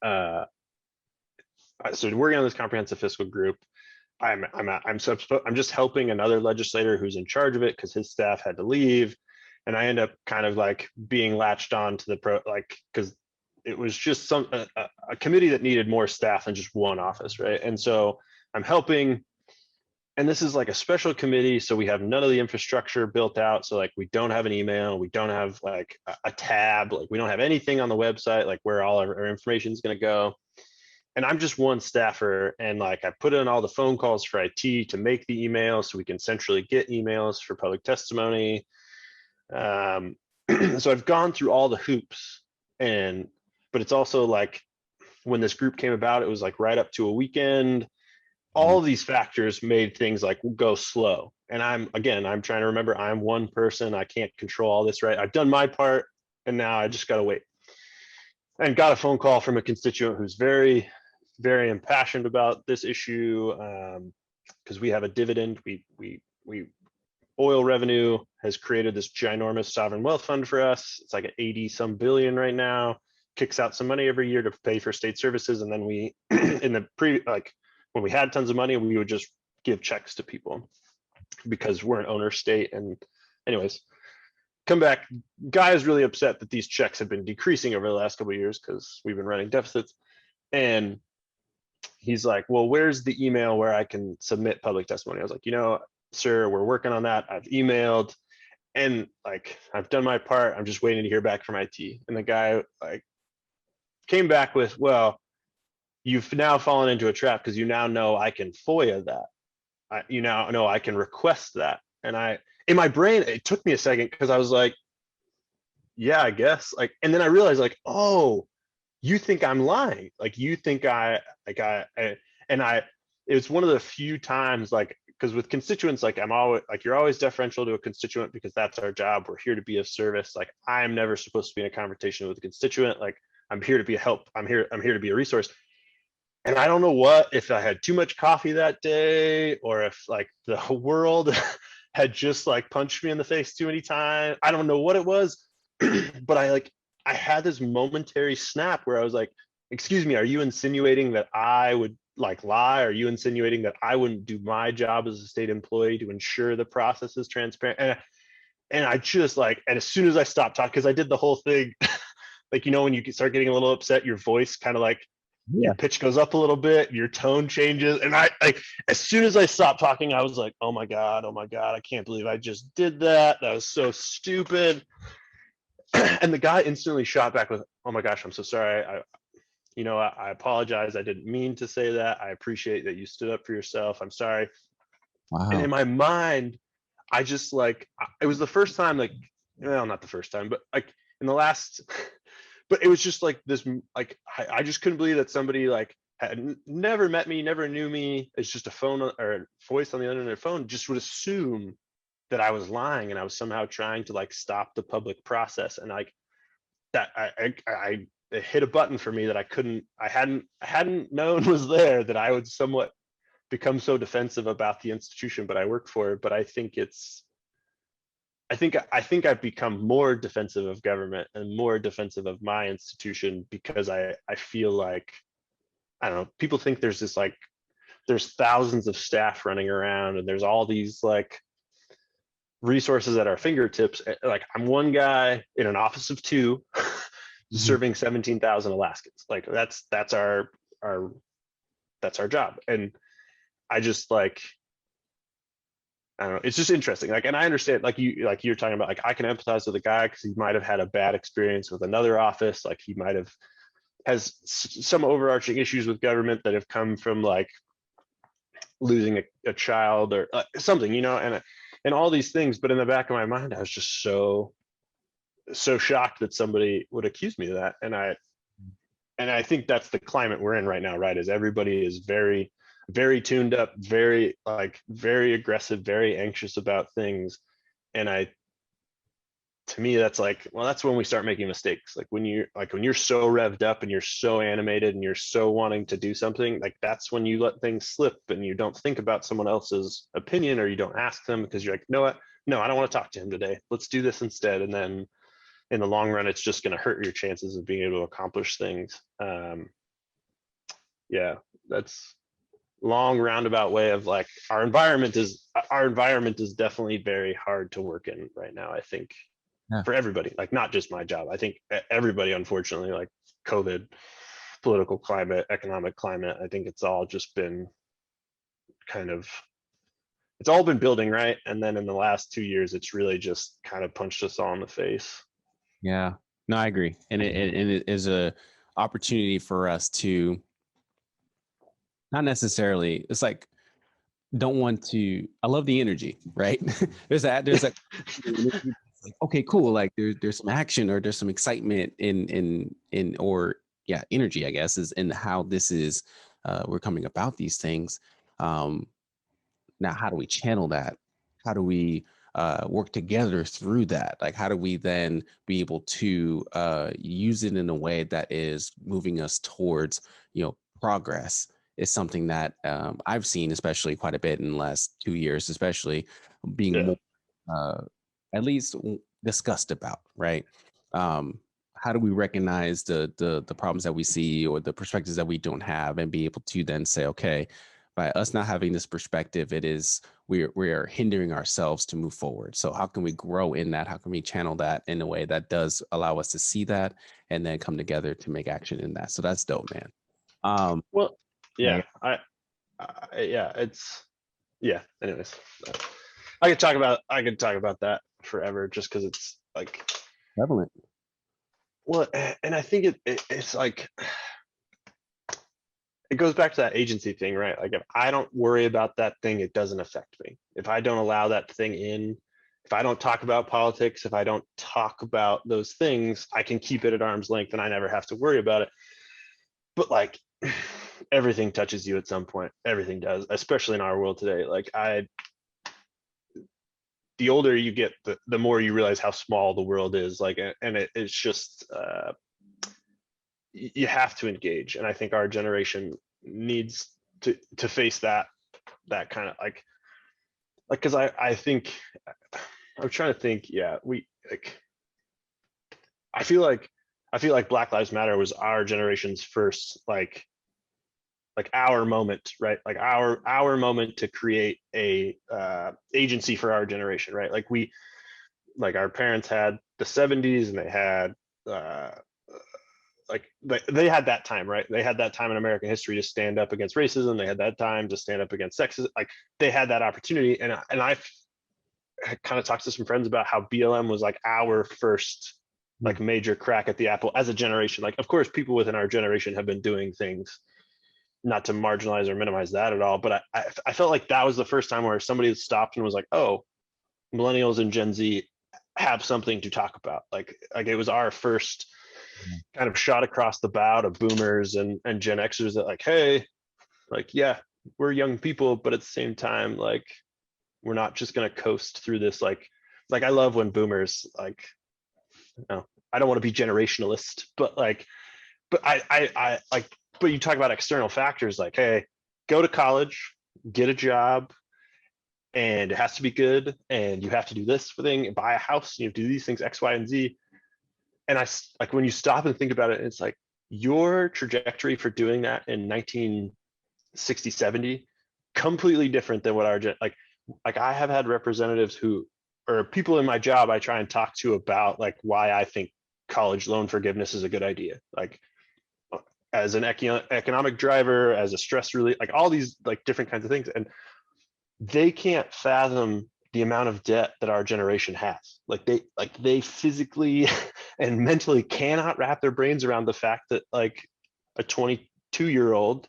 so working on this comprehensive fiscal group, I'm just helping another legislator who's in charge of it because his staff had to leave, and I end up kind of like being latched on to because it was just a committee that needed more staff than just one office, right? And so I'm helping, and this is like a special committee, so we have none of the infrastructure built out. So like we don't have an email, we don't have like a tab, like we don't have anything on the website, like where all our information is going to go. And I'm just one staffer, and like I put in all the phone calls for IT to make the emails so we can centrally get emails for public testimony. So I've gone through all the hoops, but it's also like when this group came about, it was like right up to a weekend. All of these factors made things like go slow. And I'm trying to remember, I'm one person, I can't control all this, right? I've done my part, and now I just got to wait. And got a phone call from a constituent who's very, very impassioned about this issue, because we have a dividend. We oil revenue has created this ginormous sovereign wealth fund for us. It's like 80 some billion right now, kicks out some money every year to pay for state services. And then we, when we had tons of money, we would just give checks to people because we're an owner state. And anyways, come back, guy is really upset that these checks have been decreasing over the last couple of years because we've been running deficits. And he's like, well, where's the email where I can submit public testimony? I was like, sir, we're working on that. I've emailed and like, I've done my part. I'm just waiting to hear back from IT. And the guy like came back with, well, you've now fallen into a trap because you now know I can FOIA that. You now know I can request that. And in my brain, it took me a second because I was like, yeah, I guess. Like, and then I realized like, oh, you think I'm lying. Like you think it was one of the few times like, because with constituents, like I'm always like, you're always deferential to a constituent because that's our job. We're here to be of service. Like I'm never supposed to be in a conversation with a constituent. Like I'm here to be a help. I'm here to be a resource. And I don't know if I had too much coffee that day or if like the world had just like punched me in the face too many times. I don't know what it was, but I had this momentary snap where I was like, excuse me, are you insinuating that I would like lie? Are you insinuating that I wouldn't do my job as a state employee to ensure the process is transparent? And I just like, and as soon as I stopped talking, because I did the whole thing, like, when you start getting a little upset, your voice kind of like, your pitch goes up a little bit, your tone changes. And I like, as soon as I stopped talking, I was like, oh my God, I can't believe I just did that. That was so stupid. And the guy instantly shot back with, oh my gosh, I'm so sorry. I apologize. I didn't mean to say that. I appreciate that you stood up for yourself. I'm sorry. Wow. And in my mind, I just like, it was the first time, like, well, not the first time, but like in the last, but it was just like this, like, I just couldn't believe that somebody like had never met me, never knew me. It's just a phone or a voice on the other end of their phone, just would assume that I was lying and I was somehow trying to like stop the public process. And like that, I it hit a button for me that I hadn't known was there, that I would somewhat become so defensive about the institution, but I work for it. But I think I've become more defensive of government and more defensive of my institution because I feel like, I don't know, people think there's this like, there's thousands of staff running around and there's all these like resources at our fingertips. Like I'm one guy in an office of two serving 17,000 Alaskans. Like that's our job. And I just like, I don't know, it's just interesting. Like, and I understand, like you're talking about, like, I can empathize with a guy because he might have had a bad experience with another office. Like he might have has some overarching issues with government that have come from like losing a child or something, and all these things. But in the back of my mind, I was just so shocked that somebody would accuse me of that. And I think that's the climate we're in right now, right? Is everybody is very, very tuned up, very aggressive, very anxious about things. And to me, that's like, well, that's when we start making mistakes. Like when you're so revved up and you're so animated and you're so wanting to do something, like that's when you let things slip and you don't think about someone else's opinion, or you don't ask them because you're like, no, I don't want to talk to him today. Let's do this instead. And then in the long run, it's just going to hurt your chances of being able to accomplish things. Yeah, that's long roundabout way of like, our environment is definitely very hard to work in right now, I think. Yeah. For everybody, like not just my job. I think everybody, unfortunately, like COVID, political climate, economic climate, I think it's all just been it's all been building, right? And then in the last 2 years, it's really just kind of punched us all in the face. Yeah, no, I agree. And it is a opportunity for us to not necessarily, it's like, don't want to, I love the energy, right? there's like, okay, cool. Like there's some action or there's some excitement in energy, I guess, is in how this is, we're coming about these things. Now, how do we channel that? How do we work together through that? Like, how do we then be able to use it in a way that is moving us towards, progress? Is something that I've seen, especially quite a bit in the last 2 years, especially being more, at least discussed about, right? How do we recognize the problems that we see or the perspectives that we don't have, and be able to then say, okay, by us not having this perspective, we are hindering ourselves to move forward. So how can we grow in that? How can we channel that in a way that does allow us to see that and then come together to make action in that? So that's dope, man. Well, Yeah, anyways, I could talk about that forever, just because it's like, Prevalent. well, and I think it's like, it goes back to that agency thing, right? Like, if I don't worry about that thing, it doesn't affect me. If I don't allow that thing in, if I don't talk about politics, if I don't talk about those things, I can keep it at arm's length and I never have to worry about it. But like, everything touches you at some point. Everything does, especially in our world today. Like, the older you get, the more you realize how small the world is. Like, and it's just, you have to engage. And I think our generation needs to face that kind of like, because I think, I'm trying to think. Yeah, we like. I feel like Black Lives Matter was our generation's first like our moment, right? Like our moment to create a agency for our generation, right? Like our parents had the 70s, and they had like they had that time, right? They had that time in American history to stand up against racism. They had that time to stand up against sexism. Like, they had that opportunity, and I kind of talked to some friends about how BLM was like our first like major crack at the apple as a generation. Like, of course, people within our generation have been doing things, not to marginalize or minimize that at all, but I felt like that was the first time where somebody stopped and was like, oh, millennials and Gen Z have something to talk about. Like it was our first kind of shot across the bow to boomers and Gen Xers that like, hey, like, yeah, we're young people, but at the same time, like, we're not just going to coast through this. Like I love when boomers, like, you know, I don't want to be generationalist, but like, but I like, but you talk about external factors like, hey, go to college, get a job, and it has to be good, and you have to do this thing, buy a house, and you have to do these things, X, Y, and Z. And I like, when you stop and think about it, it's like your trajectory for doing that in 1960, 70, completely different than what our like I have had representatives who, or people in my job, I try and talk to about like why I think college loan forgiveness is a good idea. Like, as an economic driver, as a stress relief, like all these like different kinds of things. And they can't fathom the amount of debt that our generation has. Like they physically and mentally cannot wrap their brains around the fact that like a 22-year-old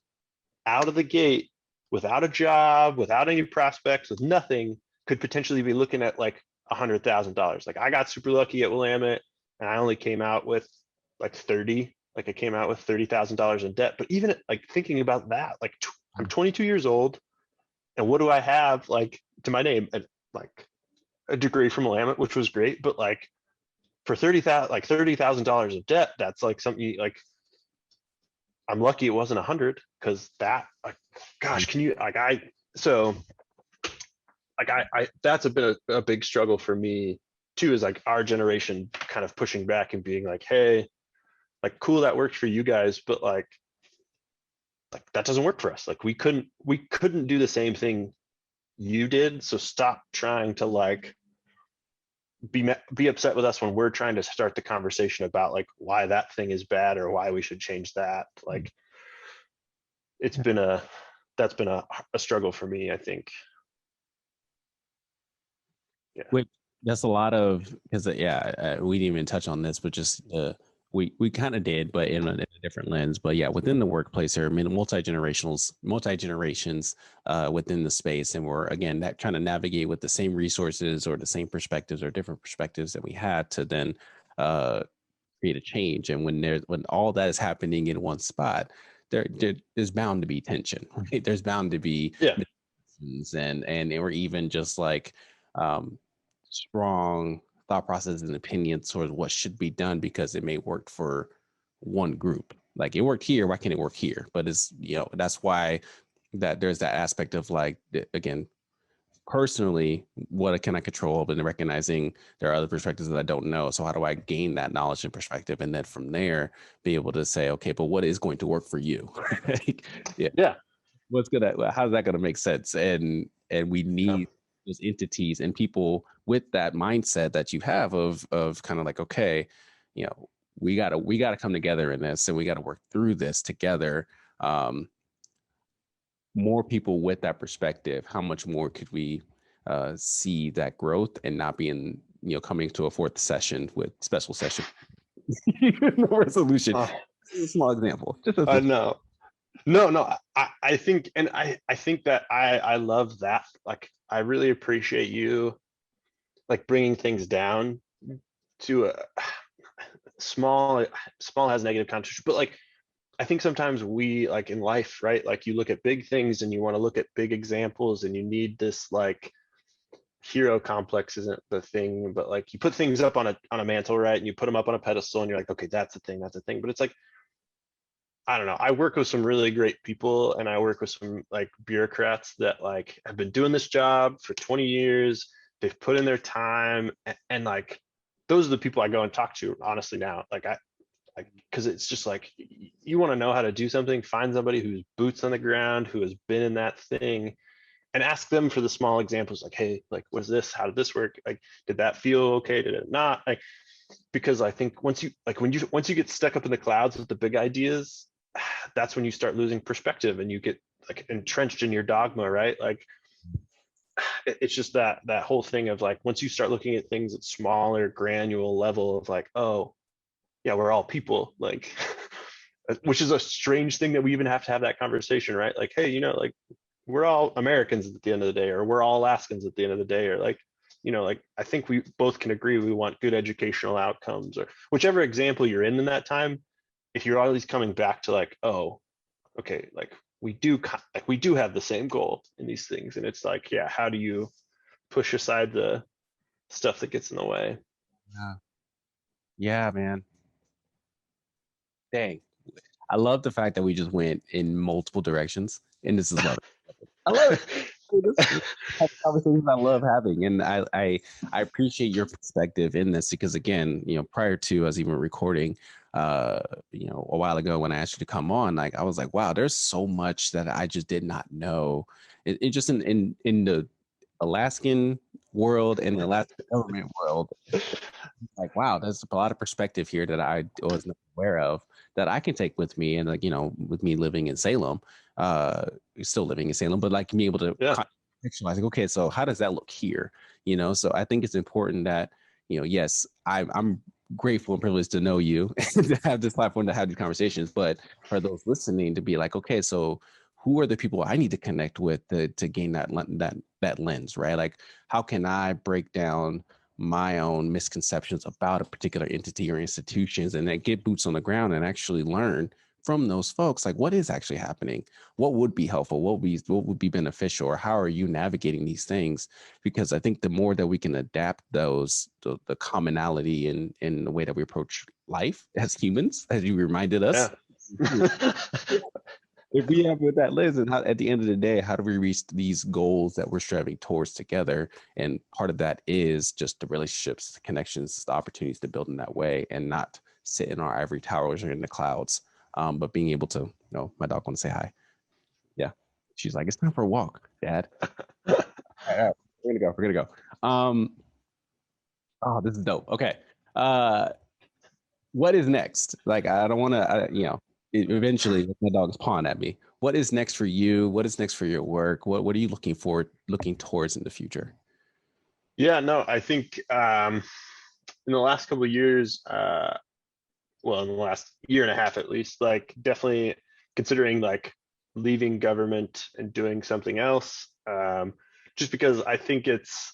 out of the gate, without a job, without any prospects, with nothing, could potentially be looking at like $100,000. Like, I got super lucky at Willamette, and I only came out with like 30. Like, I came out with $30,000 in debt. But even like thinking about that, like, I'm 22 years old, and what do I have like to my name? Like a degree from Willamette, which was great, but like for $30,000 of debt, that's like something like, I'm lucky it wasn't 100, because that, like, gosh, can you like I that's a big struggle for me too, is like our generation kind of pushing back and being like, hey, like, cool, that worked for you guys, but like that doesn't work for us. Like, we couldn't do the same thing you did, so stop trying to like be upset with us when we're trying to start the conversation about like why that thing is bad or why we should change that. Like, that's been a struggle for me, I think. Yeah. Wait, that's a lot of, because we didn't even touch on this, but just we kind of did, but in a different lens. But yeah, within the workplace, there are multi generations within the space, and we're again trying to navigate with the same resources or the same perspectives or different perspectives that we had to then create a change. And when all that is happening in one spot, there's bound to be tension, right? There's bound to be and or even just like strong thought processes and opinions towards what should be done, because it may work for one group. Like, it worked here, why can't it work here? But it's, that's why that there's that aspect of like, again, personally, what can I control, but then recognizing there are other perspectives that I don't know. So how do I gain that knowledge and perspective, and then from there be able to say, okay, but what is going to work for you? How's that gonna make sense? And we need those entities and people with that mindset that you have of kind of like, okay, we gotta come together in this, and we gotta work through this together. more people with that perspective, how much more could we see that growth and not being, coming to a fourth session with special session no resolution. Uh, A small example. Just I know. No. I think, and I think that I love that. Like, I really appreciate you like bringing things down to a small. Small has negative connotation, but like I think sometimes we like in life, right? Like you look at big things and you want to look at big examples, and you need this like hero complex isn't the thing, but like you put things up on a mantle, right? And you put them up on a pedestal, and you're like, okay, that's the thing, that's the thing. But it's like, I don't know. I work with some really great people, and I work with some like bureaucrats that like have been doing this job for 20 years. They've put in their time, and like those are the people I go and talk to honestly now. Like because it's just like you want to know how to do something, find somebody who's boots on the ground, who has been in that thing, and ask them for the small examples. Like, hey, like, was this? How did this work? Like, did that feel okay? Did it not? Like, because I think once you get stuck up in the clouds with the big ideas, that's when you start losing perspective and you get like entrenched in your dogma, right? Like it's just that whole thing of like once you start looking at things at smaller granular level of like, oh yeah, we're all people, like which is a strange thing that we even have to have that conversation, right? Like, hey, like we're all Americans at the end of the day, or we're all Alaskans at the end of the day, or like, like I think we both can agree we want good educational outcomes, or whichever example you're in that time. If you're always coming back to like, oh, okay, like we do have the same goal in these things, and it's like, yeah, how do you push aside the stuff that gets in the way? Yeah, man. Dang. I love the fact that we just went in multiple directions, and this is love. I love it. This is conversations I love having, and I appreciate your perspective in this because again, prior to us even recording, a while ago when I asked you to come on, like I was like, wow, there's so much that I just did not know. It just in the Alaskan world and the Alaskan government world, like wow, there's a lot of perspective here that I was not aware of that I can take with me, and like with me living in Salem, still living in Salem, but like being able to contextualize, like, okay, so how does that look here? So I think it's important that yes, I'm grateful and privileged to know you and to have this platform to have these conversations, but for those listening to be like, okay, so who are the people I need to connect with to gain that lens, right? Like, how can I break down my own misconceptions about a particular entity or institutions and then get boots on the ground and actually learn from those folks, like what is actually happening, what would be helpful, what would be beneficial, or how are you navigating these things? Because I think the more that we can adapt those, the commonality in the way that we approach life as humans, as you reminded us, if we have with that lens, and how, at the end of the day, how do we reach these goals that we're striving towards together? And part of that is just the relationships, the connections, the opportunities to build in that way, and not sit in our ivory towers or in the clouds, but being able to, my dog want to say hi. Yeah, she's like, it's time for a walk, Dad. All right, we're gonna go. Oh, this is dope. Okay, what is next? Like, I don't want to, eventually my dog's pawing at me. What is next for you? What is next for your work? What are you looking towards in the future? Yeah, no, I think in the last couple of years, well, in the last year and a half at least, like definitely considering like leaving government and doing something else, just because I think it's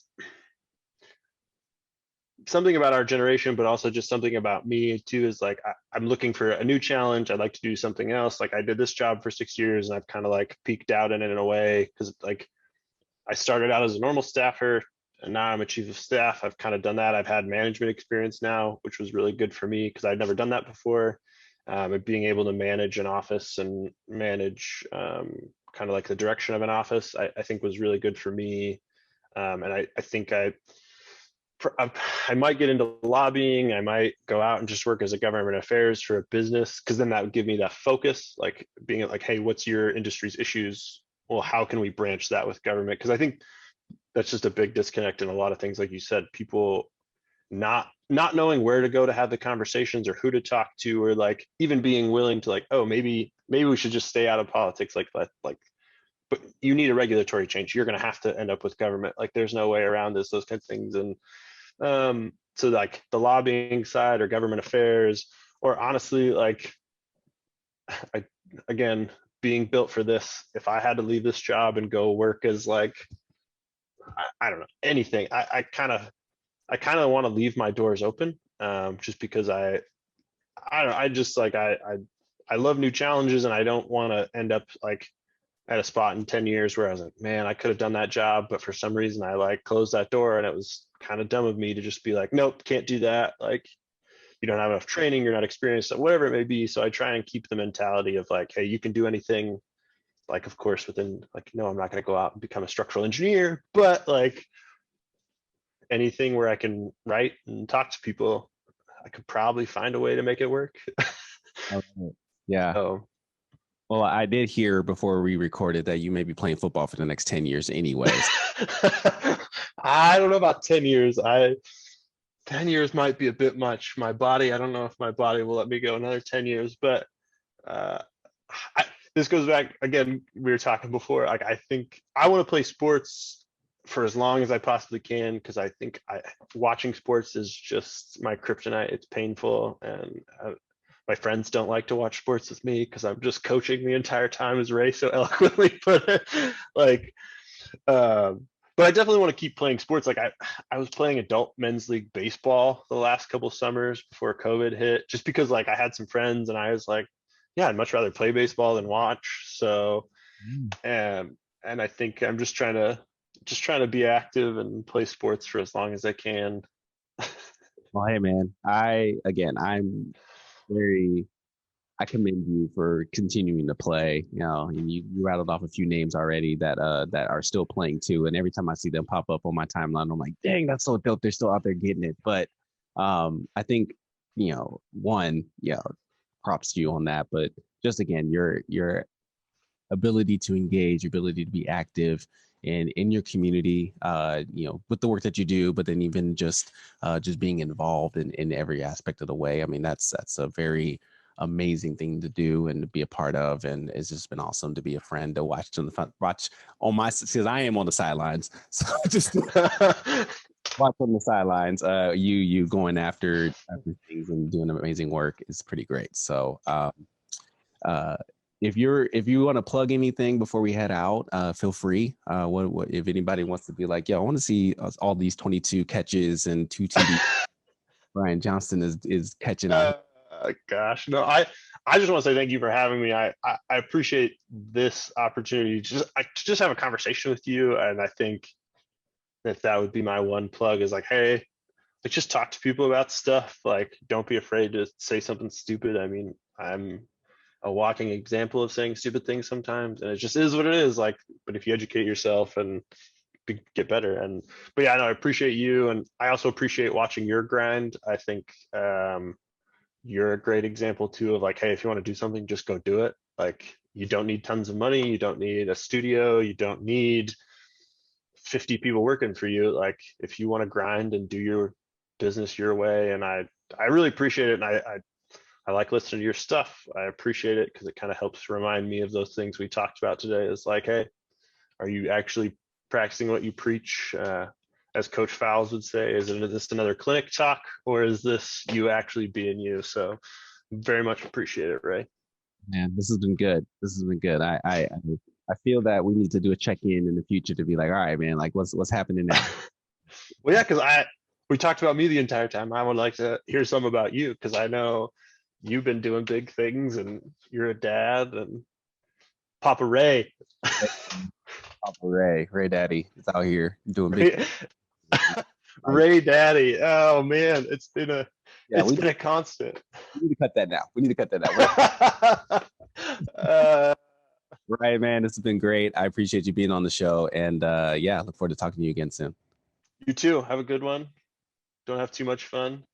something about our generation, but also just something about me too, is like I'm looking for a new challenge. I'd like to do something else. Like I did this job for 6 years and I've kind of like peaked out in it in a way, because like I started out as a normal staffer and now I'm a chief of staff. I've kind of done that. I've had management experience now, which was really good for me because I'd never done that before. Being able to manage an office and manage kind of like the direction of an office, I think was really good for me. And I think I might get into lobbying. I might go out and just work as a government affairs for a business, because then that would give me that focus, like being like, hey, what's your industry's issues? Well, how can we branch that with government? Because I think that's just a big disconnect in a lot of things. Like you said, people not knowing where to go to have the conversations or who to talk to, or like even being willing to like, oh, maybe we should just stay out of politics. Like but you need a regulatory change. You're going to have to end up with government. Like there's no way around this, those kinds of things. And so like the lobbying side or government affairs, or honestly, like again, being built for this, if I had to leave this job and go work as like, I don't know, anything, I kind of want to leave my doors open, just because I don't know, I just like, I love new challenges, and I don't want to end up like at a spot in 10 years where I was like, man, I could have done that job, but for some reason I like closed that door, and it was kind of dumb of me to just be like, nope, can't do that. Like, you don't have enough training, you're not experienced, whatever it may be. So I try and keep the mentality of like, hey, you can do anything. Like, of course, within like, no, I'm not going to go out and become a structural engineer, but like anything where I can write and talk to people, I could probably find a way to make it work. Okay. Yeah. So, Well, I did hear before we recorded that you may be playing football for the next 10 years anyways. I don't know about 10 years. 10 years might be a bit much. My body, I don't know if my body will let me go another 10 years, but this goes back again, we were talking before, like I think I want to play sports for as long as I possibly can, because I think watching sports is just my kryptonite. It's painful, and my friends don't like to watch sports with me because I'm just coaching the entire time, as Ray so eloquently put it. Like, but I definitely want to keep playing sports. Like I was playing adult men's league baseball the last couple summers before COVID hit, just because like I had some friends and I was like, yeah, I'd much rather play baseball than watch. So, and I think I'm just trying to be active and play sports for as long as I can. Well, hey man, I commend you for continuing to play. You know, and you rattled off a few names already that are still playing too. And every time I see them pop up on my timeline, I'm like, dang, that's so dope. They're still out there getting it. But I think, props to you on that. But just again, your ability to engage, your ability to be active in your community, with the work that you do, but then even just being involved in every aspect of the way. I mean, that's a very amazing thing to do and to be a part of, and it's just been awesome to be a friend to watch on my, because I am on the sidelines, so just watch on the sidelines. You going after things and doing amazing work is pretty great. So if you want to plug anything before we head out, feel free. What if anybody wants to be like, I want to see all these 22 catches and 2 TD. Ryan Johnston is catching out. Gosh, no, I just want to say thank you for having me. I appreciate this opportunity to just have a conversation with you, and I think that would be my one plug is like, hey, like just talk to people about stuff. Like, don't be afraid to say something stupid. I mean, I'm a walking example of saying stupid things sometimes, and it just is what it is. Like, but if you educate yourself and get better, but yeah, no, I appreciate you, and I also appreciate watching your grind. I think you're a great example too of like, hey, if you want to do something, just go do it. Like, you don't need tons of money, you don't need a studio, you don't need 50 people working for you. Like, if you want to grind and do your business your way, and I really appreciate it, and I like listening to your stuff. I appreciate it because it kind of helps remind me of those things we talked about today. It's like, hey, are you actually practicing what you preach? As Coach Fowles would say, is this another clinic talk, or is this you actually being you? So very much appreciate it, Ray. Man, this has been good. I feel that we need to do a check-in in the future to be like, all right, man, like what's happening now? Well, yeah, because we talked about me the entire time. I would like to hear some about you, because I know you've been doing big things, and you're a dad, and Papa Ray. Papa Ray Daddy is out here doing big. Ray Daddy. Oh man, it's been a constant. We need to cut that now. Right, man, this has been great. I appreciate you being on the show, and look forward to talking to you again soon. You too. Have a good one. Don't have too much fun.